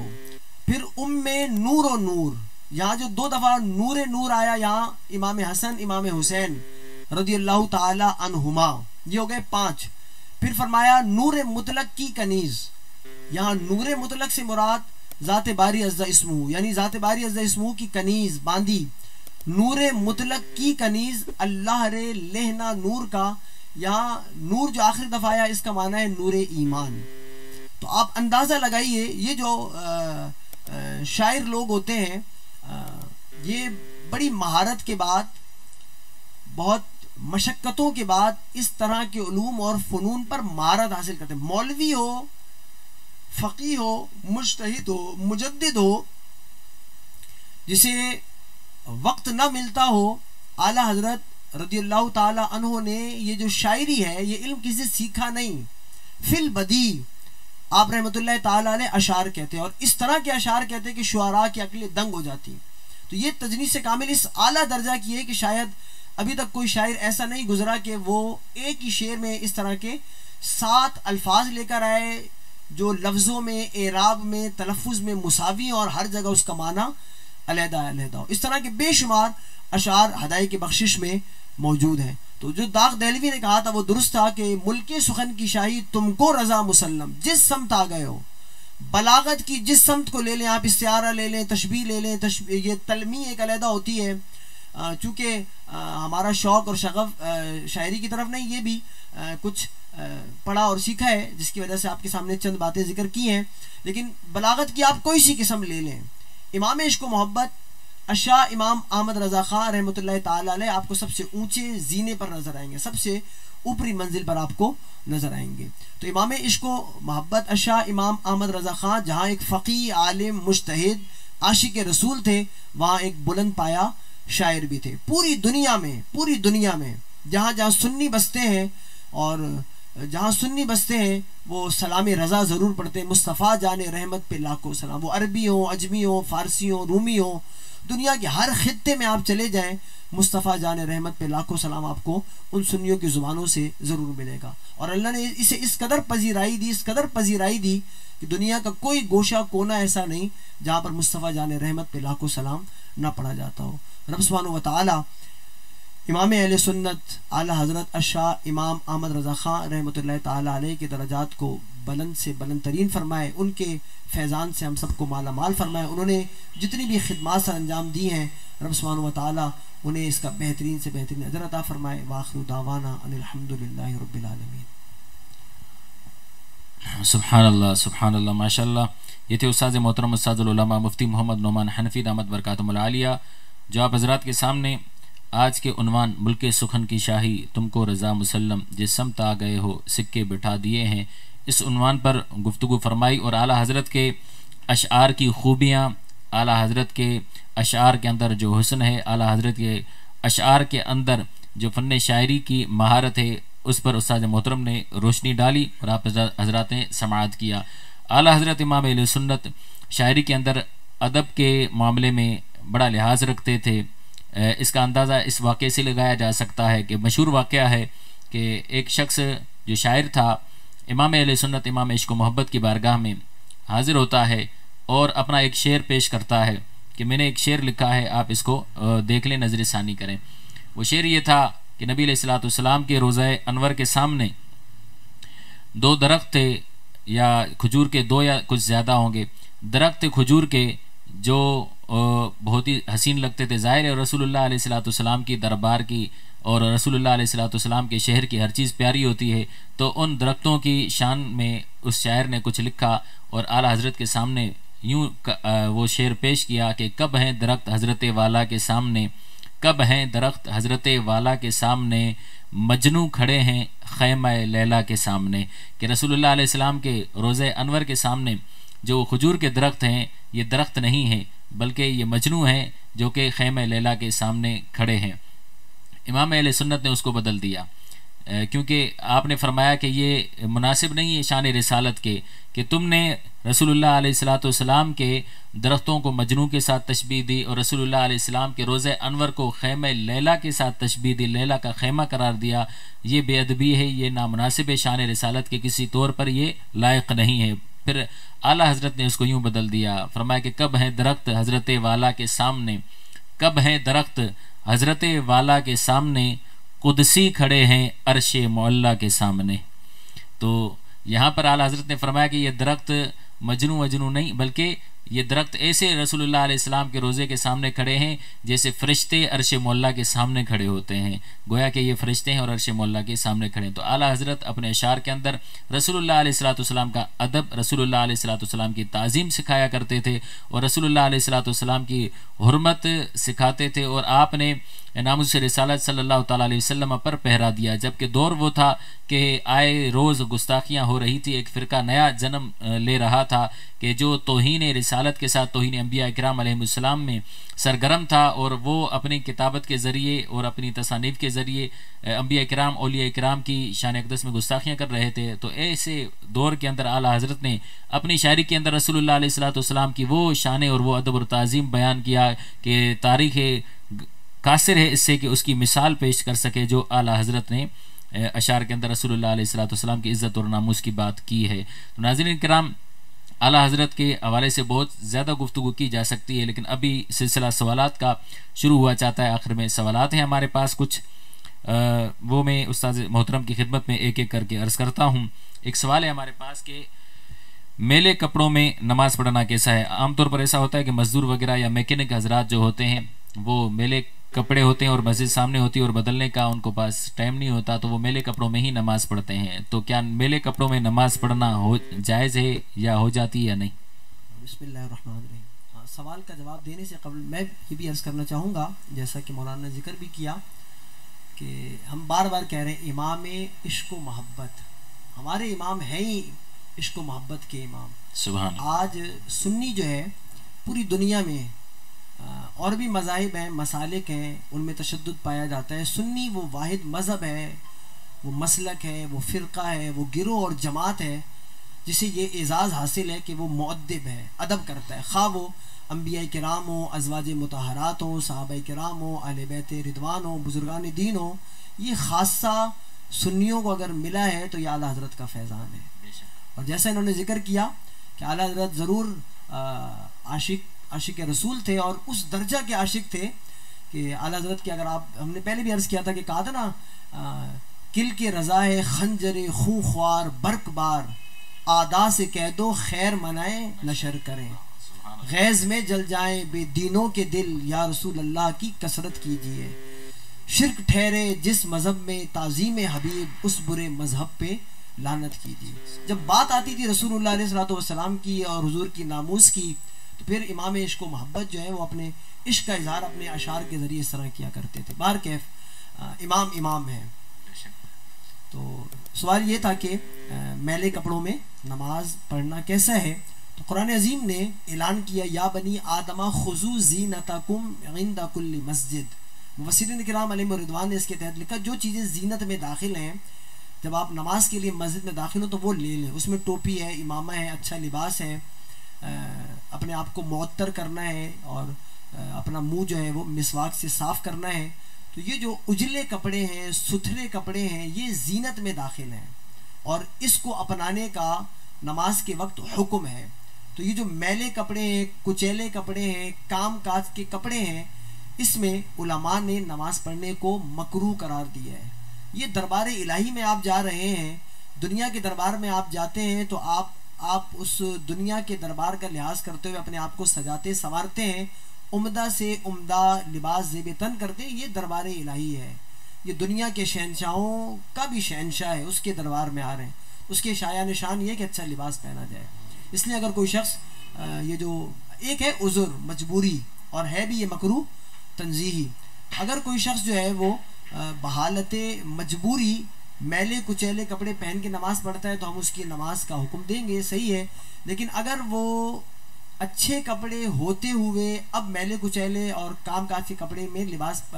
پھر ام نور و نور، یہاں جو 2 دفعہ نور نور آیا، یہاں امام حسن امام حسین رضی اللہ تعالی عنہما، یہ ہو گئے 5۔ پھر فرمایا نور مطلق کی کنیز، یہاں نور مطلق سے مراد ذات باری عز اسمہ، یعنی ذات باری عز اسمہ کی کنیز باندھی۔ نور مطلق کی کنیز اللہ رے لہنا نور کا، یہاں نور جو آخری دفعہ آیا اس کا معنی ہے نور ایمان۔ تو آپ اندازہ لگائیے یہ جو شاعر لوگ ہوتے ہیں یہ بڑی مہارت کے بعد، بہت مشقتوں کے بعد اس طرح کے علوم اور فنون پر مہارت حاصل کرتے ہیں. مولوی ہو، فقیہ ہو، مجتہد ہو، مجدد ہو، جسے وقت نہ ملتا ہو، اعلیٰ حضرت رضی اللہ تعالی عنہ نے یہ جو شاعری ہے یہ علم کسی سے سیکھا نہیں. فی البدی آپ رحمۃ اللہ تعالی علیہ اشعار کہتے ہیں، اور اس طرح کے اشعار کہتے ہیں کہ شعراء کی عقلیں دنگ ہو جاتی. تو یہ تجنیس کامل اس اعلیٰ درجہ کی ہے کہ شاید ابھی تک کوئی شاعر ایسا نہیں گزرا کہ وہ ایک ہی شعر میں اس طرح کے 7 الفاظ لے کر آئے جو لفظوں میں، اعراب میں، تلفظ میں مساوی اور ہر جگہ اس کا معنی علیحدہ علیحدہ ہو. اس طرح کے بے شمار اشعار ہدایت کی بخشش میں موجود ہیں. تو جو داغ دہلوی نے کہا تھا وہ درست تھا کہ ملک سخن کی شاہی تم کو رضا مسلم، جس سمت آ گئے ہو. بلاغت کی جس سمت کو لے لیں آپ، استعارہ لے لیں، تشبیہ لے لیں، یہ تلمیح ایک علیحدہ ہوتی ہے. چونکہ ہمارا شوق اور شغف شاعری کی طرف نہیں، یہ بھی کچھ پڑھا اور سیکھا ہے جس کی وجہ سے آپ کے سامنے چند باتیں ذکر کی ہیں. لیکن بلاغت کی آپ کوئی سی قسم لے لیں، امام عشق و محبت اشاہ امام احمد رضا خان رحمۃ اللہ تعالی علیہ آپ کو سب سے اونچے زینے پر نظر آئیں گے، سب سے اوپری منزل پر آپ کو نظر آئیں گے. تو امام عشق و محبت اشاہ امام احمد رضا خان جہاں ایک فقی، عالم، مجتہد، عاشق رسول تھے، وہاں ایک بلند پایا شاعر بھی تھے. پوری دنیا میں جہاں جہاں سنی بستے ہیں، اور جہاں سنی بستے ہیں وہ سلام رضا ضرور پڑھتے ہیں. مصطفیٰ جان رحمت پہ لاکھوں سلام. وہ عربی ہوں، عجمی ہوں، فارسی ہوں، رومی ہوں، دنیا کے ہر خطے میں آپ چلے جائیں، مصطفیٰ جان رحمت پہ لاکھوں سلام آپ کو ان سنیوں کی زبانوں سے ضرور ملے گا. اور اللہ نے اسے اس قدر پذیرائی دی کہ دنیا کا کوئی گوشہ کونا ایسا نہیں جہاں پر مصطفیٰ جان رحمت پہ لاکھوں سلام نہ پڑھا جاتا ہو. رب سبحانہ و تعالی امام اہل سنت اعلیٰ حضرت اشاہ امام احمد رضا خان رحمۃ اللہ تعالی علیہ کے درجات کو بلند سے بلند ترین فرمائے، ان کے فیضان سے ہم سب کو مالا مال فرمائے. انہوں نے جتنی بھی خدمات سر انجام دی ہیں رب سبحانہ و تعالی انہیں اس کا بہترین سے بہترین اجر عطا فرمائے. وآخر دعوانا ان الحمد للہ رب العالمین. سبحان اللہ ماشاء اللہ. یہ تھے استاد محترم استاد العلماء مفتی محمد نعمان حنفی دامت برکاتہم العالیہ، جو آپ حضرات کے سامنے آج کے عنوان ملک سخن کی شاہی تم کو رضا مسلم، جس سمت آ گئے ہو سکے بٹھا دیے ہیں، اس عنوان پر گفتگو فرمائی. اور اعلیٰ حضرت کے اشعار کی خوبیاں، اعلیٰ حضرت کے اشعار کے اندر جو حسن ہے، اعلیٰ حضرت کے اشعار کے اندر جو فن شاعری کی مہارت ہے، اس پر استاد محترم نے روشنی ڈالی اور آپ حضرات نے سماعت کیا. اعلیٰ حضرت امام اہل سنت شاعری کے اندر ادب کے معاملے میں بڑا لحاظ رکھتے تھے. اس کا اندازہ اس واقعے سے لگایا جا سکتا ہے کہ مشہور واقعہ ہے کہ ایک شخص جو شاعر تھا امام اہل سنت امام عشق و محبت کی بارگاہ میں حاضر ہوتا ہے اور اپنا ایک شعر پیش کرتا ہے کہ میں نے ایک شعر لکھا ہے، آپ اس کو دیکھ لیں، نظر ثانی کریں. وہ شعر یہ تھا کہ نبی علیہ الصلوۃ والسلام کے روضہ انور کے سامنے 2 درخت تھے، یا کھجور کے 2 یا کچھ زیادہ ہوں گے. درخت کھجور کے جو بہت ہی حسین لگتے تھے، ظاہر ہے رسول اللہ علیہ الصلوۃ والسلام کی دربار کی اور رسول اللہ علیہ الصلوۃ والسلام کے شہر کی ہر چیز پیاری ہوتی ہے. تو ان درختوں کی شان میں اس شاعر نے کچھ لکھا اور اعلیٰ حضرت کے سامنے یوں وہ شعر پیش کیا کہ کب ہیں درخت حضرت والا کے سامنے، کب ہیں درخت حضرت والا کے سامنے، مجنو کھڑے ہیں خیمہ لیلا کے سامنے. کہ رسول اللہ علیہ السلام کے روضہ انور کے سامنے جو کھجور کے درخت ہیں یہ درخت نہیں ہیں بلکہ یہ مجنو ہیں جو کہ خیمہ لیلا کے سامنے کھڑے ہیں. امام اہل سنت نے اس کو بدل دیا، کیونکہ آپ نے فرمایا کہ یہ مناسب نہیں ہے شان رسالت کے کہ تم نے رسول اللہ علیہ الصلوۃ والسلام کے درختوں کو مجنو کے ساتھ تشبیہ دی اور رسول اللہ علیہ السلام کے روضہ انور کو خیمہ لیلا کے ساتھ تشبیہ دی، لیلا کا خیمہ قرار دیا. یہ بے ادبی ہے، یہ نامناسب ہے، شان رسالت کے کسی طور پر یہ لائق نہیں ہے. پھر اعلیٰ حضرت نے اس کو یوں بدل دیا، فرمایا کہ کب ہیں درخت حضرت والا کے سامنے، کب ہیں درخت حضرت والا کے سامنے، قدسی کھڑے ہیں عرش معلیٰ کے سامنے. تو یہاں پر اعلیٰ حضرت نے فرمایا کہ یہ درخت مجنو نہیں بلکہ یہ درخت ایسے رسول اللہ علیہ السلام کے روزے کے سامنے کھڑے ہیں جیسے فرشتے عرش مولا کے سامنے کھڑے ہوتے ہیں، گویا کہ یہ فرشتے ہیں اور عرش مولا کے سامنے کھڑے ہیں۔ تو اعلیٰ حضرت اپنے اشعار کے اندر رسول اللہ علیہ السلام کا ادب، رسول اللہ علیہ السلام کی تعظیم سکھایا کرتے تھے اور رسول اللہ علیہ السلام کی حرمت سکھاتے تھے، اور آپ نے ناموس رسالت صلی اللہ تعالیٰ علیہ وسلم پر پہرا دیا، جبکہ دور وہ تھا کہ آئے روز گستاخیاں ہو رہی تھی، ایک فرقہ نیا جنم لے رہا تھا کہ جو توہین رسالت کے ساتھ توہین انبیاء اکرام علیہ السلام میں سرگرم تھا، اور وہ اپنی کتابت کے ذریعے اور اپنی تصانیف کے ذریعے انبیاء اکرام اولیاء اکرام کی شان اقدس میں گستاخیاں کر رہے تھے۔ تو ایسے دور کے اندر اعلیٰ حضرت نے اپنی شاعری کے اندر رسول اللہ علیہ السلام کی وہ شان اور وہ ادب اور تعظیم بیان کیا کہ تاریخ قاصر ہے اس سے کہ اس کی مثال پیش کر سکے، جو اعلیٰ حضرت نے اشعار کے اندر رسول اللہ علیہ السلام کی عزت اور ناموس کی بات کی ہے۔ تو ناظرین کرام، اعلیٰ حضرت کے حوالے سے بہت زیادہ گفتگو کی جا سکتی ہے، لیکن ابھی سلسلہ سوالات کا شروع ہوا چاہتا ہے۔ آخر میں سوالات ہیں ہمارے پاس کچھ، وہ میں استاد محترم کی خدمت میں ایک ایک کر کے عرض کرتا ہوں۔ ایک سوال ہے ہمارے پاس کہ میلے کپڑوں میں نماز پڑھنا کیسا ہے؟ عام طور پر ایسا ہوتا ہے کہ مزدور وغیرہ یا میکینک حضرات جو ہوتے ہیں وہ میلے کپڑے ہوتے ہیں اور مسجد سامنے ہوتی ہے اور بدلنے کا ان کو پاس ٹائم نہیں ہوتا، تو وہ میلے کپڑوں میں ہی نماز پڑھتے ہیں۔ تو کیا میلے کپڑوں میں نماز پڑھنا جائز ہے یا ہو جاتی ہے یا نہیں؟ بسم اللہ الرحمن الرحیم۔ سوال کا جواب دینے سے قبل میں یہ بھی عرض کرنا چاہوں گا، جیسا کہ مولانا نے ذکر بھی کیا کہ ہم بار بار کہہ رہے ہیں امام عشق و محبت، ہمارے امام ہیں ہی عشق و محبت کے امام۔ سبحان اللہ۔ آج سنی جو ہے پوری دنیا میں اور بھی مذاہب ہیں، مسالک ہیں، ان میں تشدد پایا جاتا ہے، سنی وہ واحد مذہب ہے، وہ مسلک ہے، وہ فرقہ ہے، وہ گروہ اور جماعت ہے جسے یہ اعزاز حاصل ہے کہ وہ مؤدب ہے، ادب کرتا ہے، خواہ وہ انبیاء کرام ہوں، ازواج مطہرات ہوں، صحابہ کرام ہوں، اہل بیت رضوان ہوں، بزرگان دین ہوں۔ یہ خاصہ سنیوں کو اگر ملا ہے تو یہ اعلیٰ حضرت کا فیضان ہے۔ اور جیسا انہوں نے ذکر کیا کہ اعلیٰ حضرت ضرور عاشق رسول تھے اور اس درجہ کے عاشق تھے کہ اعلیٰ حضرت کے، اگر آپ، ہم نے پہلے بھی عرض کیا تھا کہ کہا تھا نا، کل کے رضا ہے خنجر خوں خوار برق بار، آدا سے کہہ دو خیر منائیں نشر کریں، غیظ میں جل جائیں بے دینوں کے دل، یا رسول اللہ کی کثرت کیجیے، شرک ٹھہرے جس مذہب میں تعظیم حبیب، اس برے مذہب پہ لعنت کیجیے۔ جب بات آتی تھی رسول اللہ علیہ السلام کی اور حضور کی ناموس کی، تو پھر امام عشق و محبت جو ہے وہ اپنے عشق کا اظہار اپنے اشعار کے ذریعے اس طرح کیا کرتے تھے۔ بہرکیف امام ہیں۔ تو سوال یہ تھا کہ میلے کپڑوں میں نماز پڑھنا کیسا ہے؟ تو قرآن عظیم نے اعلان کیا، یا بنی آدم خذوا زینتکم عند کل مسجد۔ مفسرین کرام علیہم رضوان نے اس کے تحت لکھا، جو چیزیں زینت میں داخل ہیں، جب آپ نماز کے لیے مسجد میں داخل ہو تو وہ لے لیں۔ اس میں ٹوپی ہے، امامہ ہے، اچھا لباس ہے، اپنے آپ کو معطر کرنا ہے، اور اپنا منہ جو ہے وہ مسواک سے صاف کرنا ہے۔ تو یہ جو اجلے کپڑے ہیں، ستھرے کپڑے ہیں، یہ زینت میں داخل ہیں اور اس کو اپنانے کا نماز کے وقت حکم ہے۔ تو یہ جو میلے کپڑے ہیں، کچیلے کپڑے ہیں، کام کاج کے کپڑے ہیں، اس میں علماء نے نماز پڑھنے کو مکروہ قرار دیا ہے۔ یہ دربار الہی میں آپ جا رہے ہیں، دنیا کے دربار میں آپ جاتے ہیں تو آپ اس دنیا کے دربار کا لحاظ کرتے ہوئے اپنے آپ کو سجاتے سنوارتے ہیں، عمدہ سے عمدہ لباس زیب تن کرتے ہیں۔ یہ دربار الہی ہے، یہ دنیا کے شہنشاہوں کا بھی شہنشاہ ہے، اس کے دربار میں آ رہے ہیں، اس کے شایہ نشان یہ کہ اچھا لباس پہنا جائے۔ اس لیے اگر کوئی شخص یہ جو ایک ہے عذر مجبوری اور ہے بھی یہ مکروہ تنزیہی، اگر کوئی شخص جو ہے وہ بحالت مجبوری میلے کچیلے کپڑے پہن کے نماز پڑھتا ہے تو ہم اس کی نماز کا حکم دیں گے، صحیح ہے۔ لیکن اگر وہ اچھے کپڑے ہوتے ہوئے اب میلے کچیلے اور کام کاج کے کپڑے میں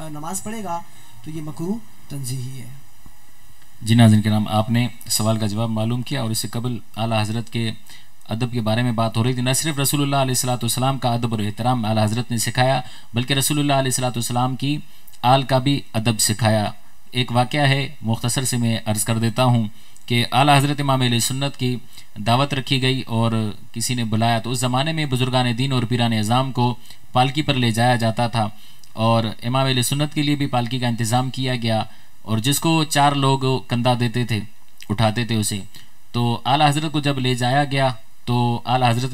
نماز پڑھے گا تو یہ مکروہ تنزیہی ہے۔ جی ناظرین کرام، آپ نے سوال کا جواب معلوم کیا، اور اس سے قبل اعلیٰ حضرت کے ادب کے بارے میں بات ہو رہی تھی۔ نہ صرف رسول اللہ علیہ السلام کا ادب اور احترام اعلیٰ حضرت نے سکھایا، بلکہ رسول اللہ علیہ السلام کی آل کا بھی ادب سکھایا۔ ایک واقعہ ہے، مختصر سے میں عرض کر دیتا ہوں کہ اعلیٰ حضرت امام اہل سنت کی دعوت رکھی گئی اور کسی نے بلایا، تو اس زمانے میں بزرگان دین اور پیران اعظام کو پالکی پر لے جایا جاتا تھا، اور امام اہل سنت کے لیے بھی پالکی کا انتظام کیا گیا، اور جس کو 4 لوگ کندھا دیتے تھے، اٹھاتے تھے اسے۔ تو اعلیٰ حضرت کو جب لے جایا گیا تو اعلیٰ حضرت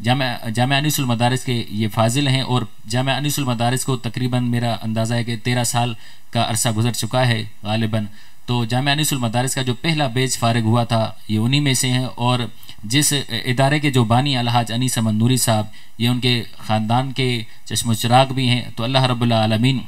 جامعہ انیس المدارس کے یہ فاضل ہیں، اور جامعہ انیس المدارس کو تقریباً میرا اندازہ ہے کہ 13 سال کا عرصہ گزر چکا ہے غالباً. تو جامعہ انیس المدارس کا جو پہلا بیچ فارغ ہوا تھا یہ انہی میں سے ہیں، اور جس ادارے کے جو بانی الحاج انیس احمد نوری صاحب، یہ ان کے خاندان کے چشم و چراغ بھی ہیں. تو اللہ رب العالمین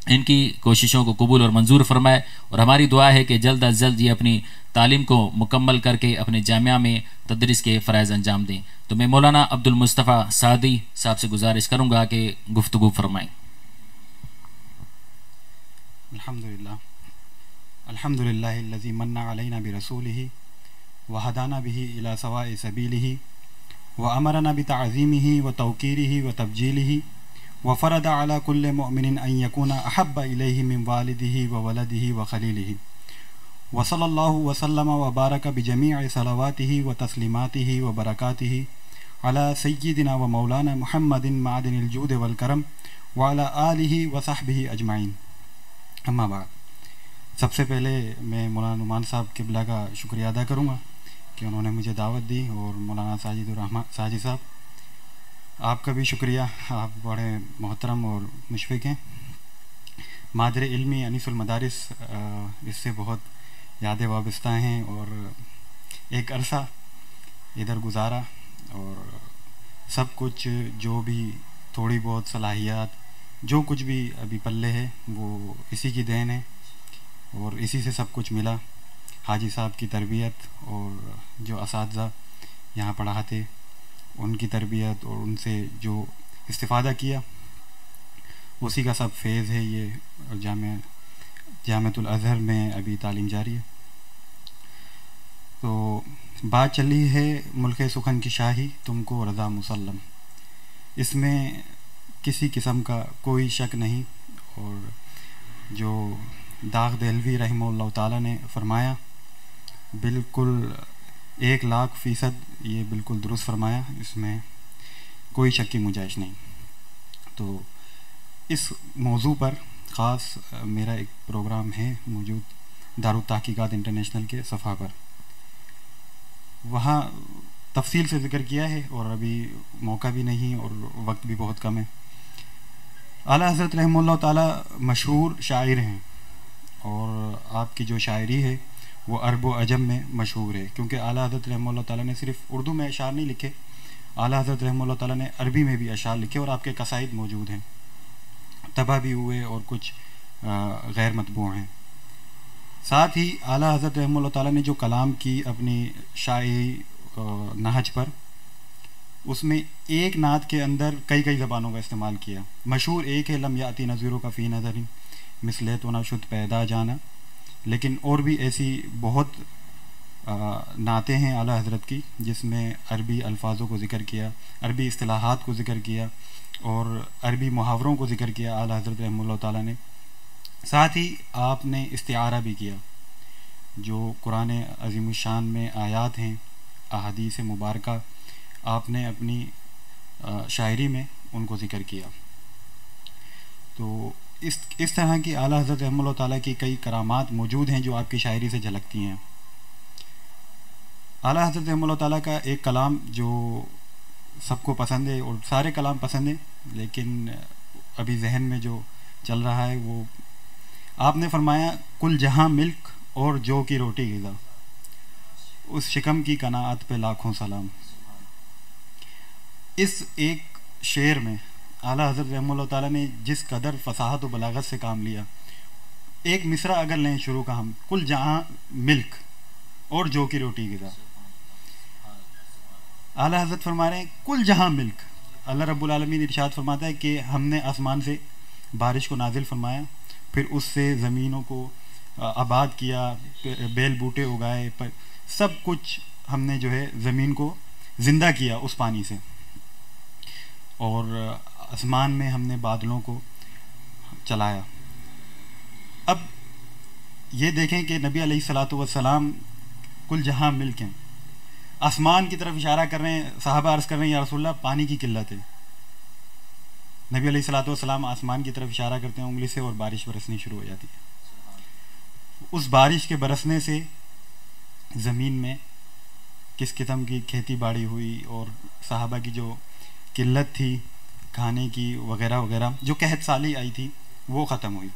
ان کی کوششوں کو قبول اور منظور فرمائے، اور ہماری دعا ہے کہ جلد از جلد یہ اپنی تعلیم کو مکمل کر کے اپنے جامعہ میں تدریس کے فرائض انجام دیں. تو میں مولانا عبد المصطفیٰ سعدی صاحب سے گزارش کروں گا کہ گفتگو فرمائیں. الحمدللہ الذی من علینا برسولہ وہدانا بہ الی سواء سبیلہ وامرنا بتعظیمہ وتوقیرہ وتبجیلہ وفرض علی کل مؤمن ان یکون احب الیہ من والدہ وولدہ وخلیلہ وصلی اللہ وسلم وبارک بجمیع صلواتہ وتسلیماتہ وبرکاتہ علی سیدنا و مولانا محمد معدن الجود والکرم وعلی آلہ وصحبہ اجمعین. اما بعد، سب سے پہلے میں مولانا نعمان صاحب قبلہ کا شکریہ ادا کروں گا کہ انہوں نے مجھے دعوت دی، اور مولانا ساجد الرحمن ساجد صاحب آپ کا بھی شکریہ، آپ بڑے محترم اور مشفق ہیں. مادر علمی انیس المدارس اس سے بہت یادیں وابستہ ہیں، اور ایک عرصہ ادھر گزارا، اور سب کچھ جو بھی تھوڑی بہت صلاحیات جو کچھ بھی ابھی پلے ہے وہ اسی کی دین ہے، اور اسی سے سب کچھ ملا. حاجی صاحب کی تربیت اور جو اساتذہ یہاں پڑھاتے ان کی تربیت اور ان سے جو استفادہ کیا اسی کا سب فیض ہے. یہ جامعۃ الازہر میں ابھی تعلیم جاری ہے. تو بات چلی ہے ملک سخن کی شاہی تم کو رضا مسلم، اس میں کسی قسم کا کوئی شک نہیں. اور جو داغ دہلوی رحمہ اللہ تعالیٰ نے فرمایا بالکل 1,00,000% یہ بالکل درست فرمایا، اس میں کوئی شک کی گنجائش نہیں. تو اس موضوع پر خاص میرا ایک پروگرام ہے موجود دارالتحقیقات انٹرنیشنل کے صفحہ پر، وہاں تفصیل سے ذکر کیا ہے، اور ابھی موقع بھی نہیں اور وقت بھی بہت کم ہے. اعلیٰ حضرت رحمہ اللہ تعالیٰ مشہور شاعر ہیں، اور آپ کی جو شاعری ہے وہ عرب و عجم میں مشہور ہے، کیونکہ اعلیٰ حضرت رحمہ اللہ تعالیٰ نے صرف اردو میں اشعار نہیں لکھے، اعلیٰ حضرت رحمہ اللہ تعالیٰ نے عربی میں بھی اشعار لکھے، اور آپ کے قصائد موجود ہیں، طبع بھی ہوئے اور کچھ غیر مطبوع ہیں. ساتھ ہی اعلیٰ حضرت رحمہ اللہ تعالیٰ نے جو کلام کی اپنی شاعری نہج پر، اس میں ایک نعت کے اندر کئی زبانوں کا استعمال کیا. مشہور ایک ہے لم یاتی نظیروں کا فی نظر مثلے تو نہ شد پیدا جانا، لیکن اور بھی ایسی بہت نعتیں ہیں اعلیٰ حضرت کی جس میں عربی الفاظوں کو ذکر کیا، عربی اصطلاحات کو ذکر کیا، اور عربی محاوروں کو ذکر کیا اعلیٰ حضرت رحمہ اللہ تعالیٰ نے. ساتھ ہی آپ نے استعارہ بھی کیا، جو قرآن عظیم الشان میں آیات ہیں، احادیث مبارکہ، آپ نے اپنی شاعری میں ان کو ذکر کیا. تو اس طرح کی اعلیٰ حضرت رحمہ اللہ تعالیٰ کی کئی کرامات موجود ہیں جو آپ کی شاعری سے جھلکتی ہیں. اعلیٰ حضرت رحمہ اللہ تعالیٰ کا ایک کلام جو سب کو پسند ہے، اور سارے کلام پسند ہیں، لیکن ابھی ذہن میں جو چل رہا ہے وہ آپ نے فرمایا کل جہاں ملک اور جو کی روٹی غذا، اس شکم کی قناعت پہ لاکھوں سلام. اس ایک شعر میں اعلیٰ حضرت رحمہ اللہ تعالیٰ نے جس قدر فصاحت و بلاغت سے کام لیا. ایک مصرع اگر لیں شروع کا ہم، کل جہاں ملک اور جو کی روٹی غذا، اعلیٰ حضرت فرما رہے ہیں کل جہاں ملک. اللہ رب العالمین ارشاد فرماتا ہے کہ ہم نے آسمان سے بارش کو نازل فرمایا، پھر اس سے زمینوں کو آباد کیا، بیل بوٹے اگائے، سب کچھ ہم نے جو ہے زمین کو زندہ کیا اس پانی سے، اور آسمان میں ہم نے بادلوں کو چلایا. اب یہ دیکھیں کہ نبی علیہ الصلاۃ والسلام کل جہاں ملک ہیں، آسمان کی طرف اشارہ کر رہے ہیں. صحابہ عرض کر رہے ہیں یا رسول اللہ پانی کی قلت ہے. نبی علیہ الصلاۃ والسلام آسمان کی طرف اشارہ کرتے ہیں انگلی سے، اور بارش برسنی شروع ہو جاتی ہے. اس بارش کے برسنے سے زمین میں کس قسم کی کھیتی باڑی ہوئی اور صحابہ کی جو قلت تھی کھانے کی وغیرہ وغیرہ، جو قحط سالی آئی تھی وہ ختم ہوئی.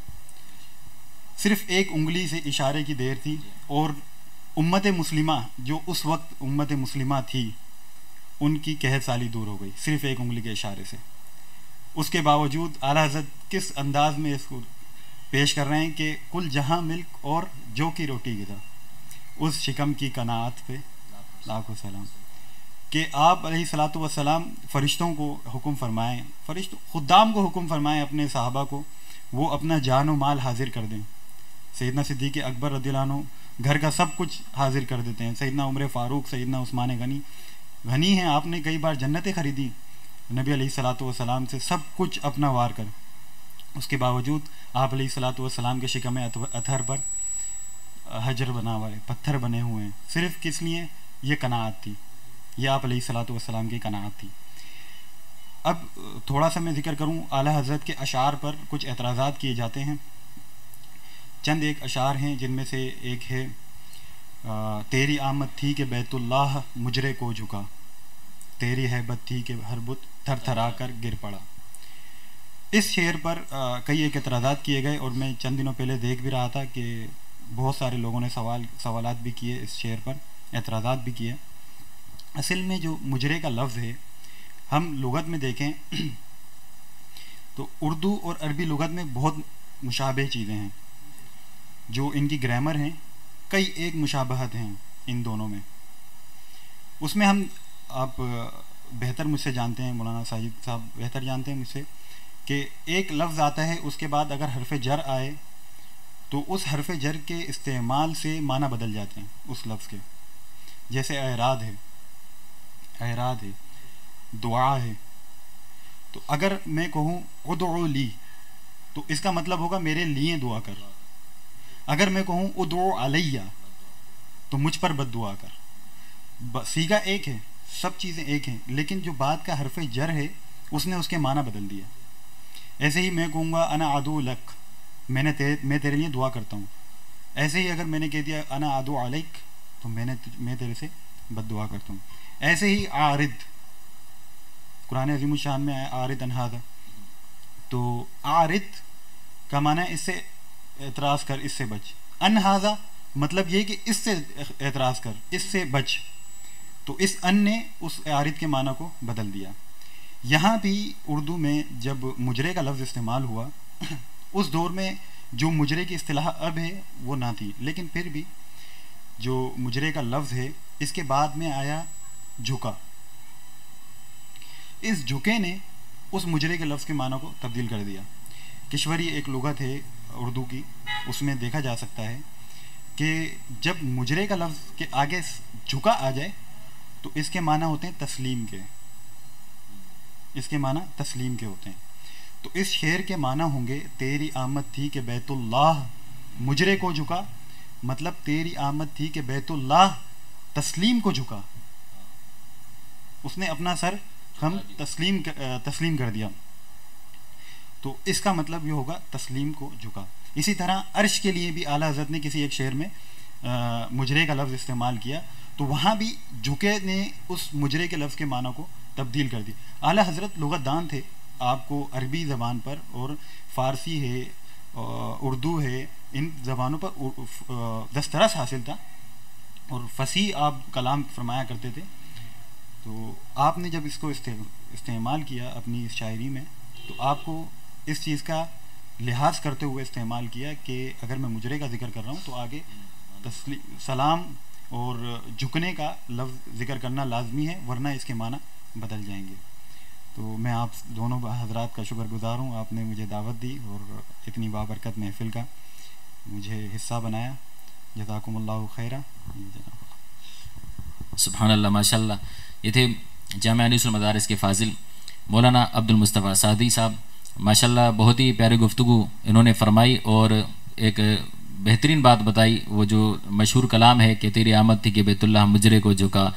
صرف ایک انگلی سے اشارے کی دیر تھی اور امت مسلمہ جو اس وقت امت مسلمہ تھی ان کی قحط سالی دور ہو گئی، صرف ایک انگلی کے اشارے سے. اس کے باوجود اعلیٰ حضرت کس انداز میں اس کو پیش کر رہے ہیں کہ کل جہاں ملک اور جو کی روٹی غذا، اس شکم کی قناعت پہ لاکھوں سلام. کہ آپ علیہ الصلاۃ والسلام فرشتوں کو حکم فرمائیں، خدام کو حکم فرمائیں اپنے صحابہ کو وہ اپنا جان و مال حاضر کر دیں. سیدنا صدیق اکبر رضی اللہ عنہ گھر کا سب کچھ حاضر کر دیتے ہیں. سیدنا عمر فاروق، سیدنا عثمان غنی ہیں، آپ نے کئی بار جنتیں خریدی نبی علیہ الصلاۃ والسلام سے، سب کچھ اپنا وار کر. اس کے باوجود آپ علیہ الصلاۃ والسلام کے شکم اطہر پر حجر بنا ہوا ہے، پتھر بنے ہوئے ہیں. صرف کس لیے؟ یہ قناعت تھی، یہ آپ علیہ الصلاۃ والسلام کی قناعت تھی. اب تھوڑا سا میں ذکر کروں، اعلیٰ حضرت کے اشعار پر کچھ اعتراضات کیے جاتے ہیں. چند ایک اشعار ہیں جن میں سے ایک ہے تیری آمد تھی کہ بیت اللہ مجرے کو جھکا، تیری ہیبت تھی کہ ہر بت تھر تھرا کر گر پڑا. اس شعر پر کئی ایک اعتراضات کیے گئے اور میں چند دنوں پہلے دیکھ بھی رہا تھا کہ بہت سارے لوگوں نے سوالات بھی کیے اس شعر پر، اعتراضات بھی کیے. اصل میں جو مجرے کا لفظ ہے ہم لغت میں دیکھیں تو اردو اور عربی لغت میں بہت مشابہ چیزیں ہیں. جو ان کی گرامر ہیں کئی ایک مشابہت ہیں ان دونوں میں. اس میں ہم آپ بہتر مجھ سے جانتے ہیں، مولانا ساجد صاحب بہتر جانتے ہیں مجھ سے، کہ ایک لفظ آتا ہے اس کے بعد اگر حرف جر آئے تو اس حرف جر کے استعمال سے معنی بدل جاتے ہیں اس لفظ کے. جیسے اعراض ہے، دعا ہے. تو اگر میں کہوں ادعو لی تو اس کا مطلب ہوگا میرے لیے دعا کر. اگر میں کہوں ادعو علیہ تو مجھ پر بد دعا کر. صیغہ ایک ہے، سب چیزیں ایک ہیں، لیکن جو بات کا حرف جر ہے اس نے اس کے معنی بدل دیا. ایسے ہی میں کہوں گا انا عدو لک، میں تیرے لیے دعا کرتا ہوں. ایسے ہی اگر میں نے کہہ دیا انا عدو علیک تو میں تیرے سے بد دعا کرتا ہوں. ایسے ہی عارض، قرآن عظیم الشان میں ہے عارض انہذا، تو عارض کا معنی ہے اس سے اعتراض کر، اس سے بچ. انہذا مطلب یہ کہ اس سے اعتراض کر، اس سے بچ. تو اس ان نے اس عارض کے معنی کو بدل دیا. یہاں بھی اردو میں جب مجرے کا لفظ استعمال ہوا اس دور میں جو مجرے کی اصطلاح اب ہے وہ نہ تھی، لیکن پھر بھی جو مجرے کا لفظ ہے اس کے بعد میں آیا جھکا. اس جھکے نے اس مجرے کے لفظ کے معنی کو تبدیل کر دیا. کشوری ایک لغت ہے اردو کی، اس میں دیکھا جا سکتا ہے کہ جب مجرے کا لفظ کے آگے جھکا آ جائے تو اس کے معنی ہوتے ہیں تسلیم کے، اس کے معنی تسلیم کے ہوتے ہیں. تو اس شعر کے معنی ہوں گے تیری آمد تھی کہ بیت اللہ مجرے کو جھکا، مطلب تیری آمد تھی کہ بیت اللہ تسلیم کو جھکا، اس نے اپنا سر ہم تسلیم کر دیا. تو اس کا مطلب یہ ہوگا تسلیم کو جھکا. اسی طرح عرش کے لیے بھی اعلیٰ حضرت نے کسی ایک شعر میں مجرے کا لفظ استعمال کیا، تو وہاں بھی جھکے نے اس مجرے کے لفظ کے معنی کو تبدیل کر دی. اعلیٰ حضرت لغت دان تھے، آپ کو عربی زبان پر اور فارسی ہے اردو ہے ان زبانوں پر دسترس حاصل تھا اور فصیح آپ کلام فرمایا کرتے تھے. تو آپ نے جب اس کو استعمال کیا اپنی اس شاعری میں تو آپ کو اس چیز کا لحاظ کرتے ہوئے استعمال کیا کہ اگر میں مجرے کا ذکر کر رہا ہوں تو آگے سلام اور جھکنے کا لفظ ذکر کرنا لازمی ہے، ورنہ اس کے معنی بدل جائیں گے. تو میں آپ دونوں حضرات کا شکر گزار ہوں، آپ نے مجھے دعوت دی اور اتنی بابرکت محفل کا مجھے حصہ بنایا. جزاکم اللہ خیرہ. سبحان اللہ، ماشاء اللہ. یہ تھے جامعہ انیس المدارس کے فاضل مولانا عبد المصطفیٰ سعدی صاحب. ماشاء اللہ بہت ہی پیاری گفتگو انہوں نے فرمائی اور ایک بہترین بات بتائی، وہ جو مشہور کلام ہے کہ تیری آمد تھی کہ بیت اللہ مجرے کو جھکا.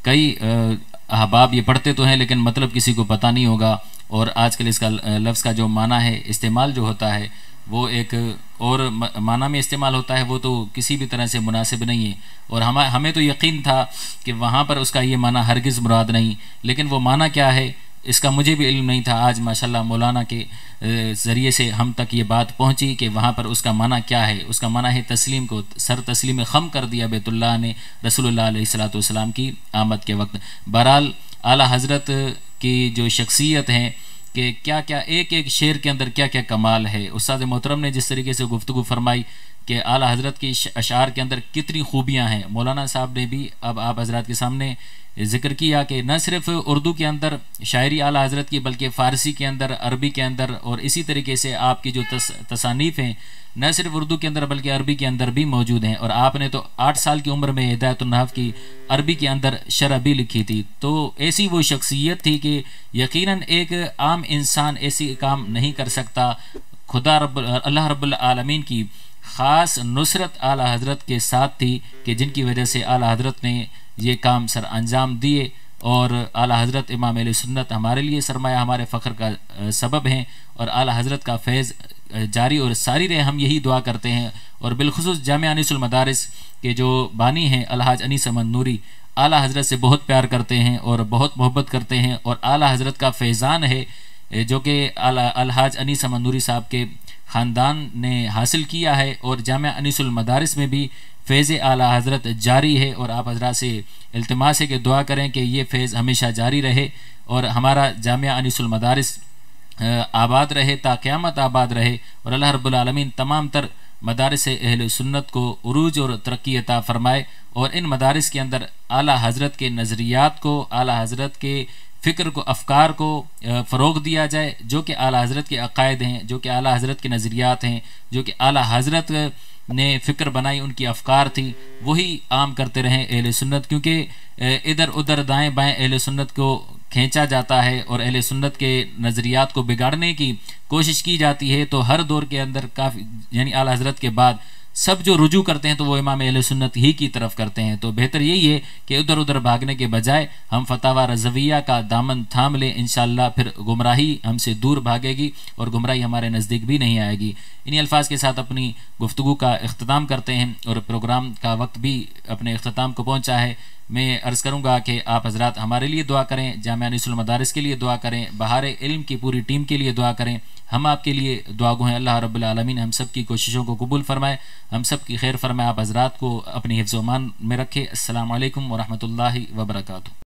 کئی احباب یہ پڑھتے تو ہیں لیکن مطلب کسی کو پتہ نہیں ہوگا، اور آج کل اس کا لفظ کا جو معنی ہے استعمال جو ہوتا ہے وہ ایک اور معنی میں استعمال ہوتا ہے، وہ تو کسی بھی طرح سے مناسب نہیں ہے، اور ہمیں تو یقین تھا کہ وہاں پر اس کا یہ معنی ہرگز مراد نہیں، لیکن وہ معنی کیا ہے اس کا مجھے بھی علم نہیں تھا۔ آج ماشاءاللہ مولانا کے ذریعے سے ہم تک یہ بات پہنچی کہ وہاں پر اس کا معنی کیا ہے۔ اس کا معنی ہے تسلیم کو سر تسلیم خم کر دیا بیت اللہ نے رسول اللہ علیہ الصلوۃ والسلام کی آمد کے وقت۔ بہرحال اعلیٰ حضرت کی جو شخصیت ہیں کہ کیا کیا ایک ایک شعر کے اندر کیا کیا کمال ہے۔ استاد محترم نے جس طریقے سے گفتگو فرمائی کہ اعلیٰ حضرت کی اشعار کے اندر کتنی خوبیاں ہیں، مولانا صاحب نے بھی اب آپ حضرات کے سامنے ذکر کیا کہ نہ صرف اردو کے اندر شاعری اعلیٰ حضرت کی بلکہ فارسی کے اندر، عربی کے اندر، اور اسی طریقے سے آپ کی جو تصانیف ہیں نہ صرف اردو کے اندر بلکہ عربی کے اندر بھی موجود ہیں، اور آپ نے تو 8 سال کی عمر میں ہدایت النحو کی عربی کے اندر شرح بھی لکھی تھی۔ تو ایسی وہ شخصیت تھی کہ یقیناً ایک عام انسان ایسی کام نہیں کر سکتا۔ اللہ رب العالمین کی خاص نصرت اعلیٰ حضرت کے ساتھ تھی کہ جن کی وجہ سے اعلیٰ حضرت نے یہ کام سر انجام دیے، اور اعلیٰ حضرت امام اہل سنت ہمارے لیے سرمایہ، ہمارے فخر کا سبب ہیں، اور اعلیٰ حضرت کا فیض جاری اور ساری رہے، ہم یہی دعا کرتے ہیں۔ اور بالخصوص جامعہ انیس المدارس کے جو بانی ہیں الحاج انیس احمد نوری اعلیٰ حضرت سے بہت پیار کرتے ہیں اور بہت محبت کرتے ہیں، اور اعلیٰ حضرت کا فیضان ہے جو کہ الحاج انیس احمد نوری صاحب کے خاندان نے حاصل کیا ہے، اور جامعہ انیس المدارس میں بھی فیض اعلیٰ حضرت جاری ہے، اور آپ حضرات سے التماس ہے کہ دعا کریں کہ یہ فیض ہمیشہ جاری رہے اور ہمارا جامعہ انیس المدارس آباد رہے تا قیامت آباد رہے، اور اللہ رب العالمین تمام تر مدارس اہل سنت کو عروج اور ترقی عطا فرمائے، اور ان مدارس کے اندر اعلیٰ حضرت کے نظریات کو، اعلیٰ حضرت کے فکر کو، افکار کو فروغ دیا جائے، جو کہ اعلیٰ حضرت کے عقائد ہیں، جو کہ اعلیٰ حضرت کے نظریات ہیں، جو کہ اعلیٰ حضرت نے فکر بنائی، ان کی افکار تھی، وہی عام کرتے رہیں اہل سنت، کیونکہ ادھر ادھر دائیں بائیں اہل سنت کو کھینچا جاتا ہے اور اہل سنت کے نظریات کو بگاڑنے کی کوشش کی جاتی ہے، تو ہر دور کے اندر کافی یعنی اعلیٰ حضرت کے بعد سب جو رجوع کرتے ہیں تو وہ امام اہل سنت ہی کی طرف کرتے ہیں۔ تو بہتر یہی ہے کہ ادھر ادھر بھاگنے کے بجائے ہم فتاوی رضویہ کا دامن تھام لیں، انشاءاللہ پھر گمراہی ہم سے دور بھاگے گی اور گمراہی ہمارے نزدیک بھی نہیں آئے گی۔ انہی الفاظ کے ساتھ اپنی گفتگو کا اختتام کرتے ہیں، اور پروگرام کا وقت بھی اپنے اختتام کو پہنچا ہے۔ میں عرض کروں گا کہ آپ حضرات ہمارے لیے دعا کریں، جامعہ انیس المدارس کے لیے دعا کریں، بہار علم کی پوری ٹیم کے لیے دعا کریں، ہم آپ کے لیے دعا گو ہیں۔ اللہ رب العالمین ہم سب کی کوششوں کو قبول فرمائے، ہم سب کی خیر فرمائے، آپ حضرات کو اپنی حفظ و امان میں رکھے۔ السلام علیکم ورحمۃ اللہ وبرکاتہ۔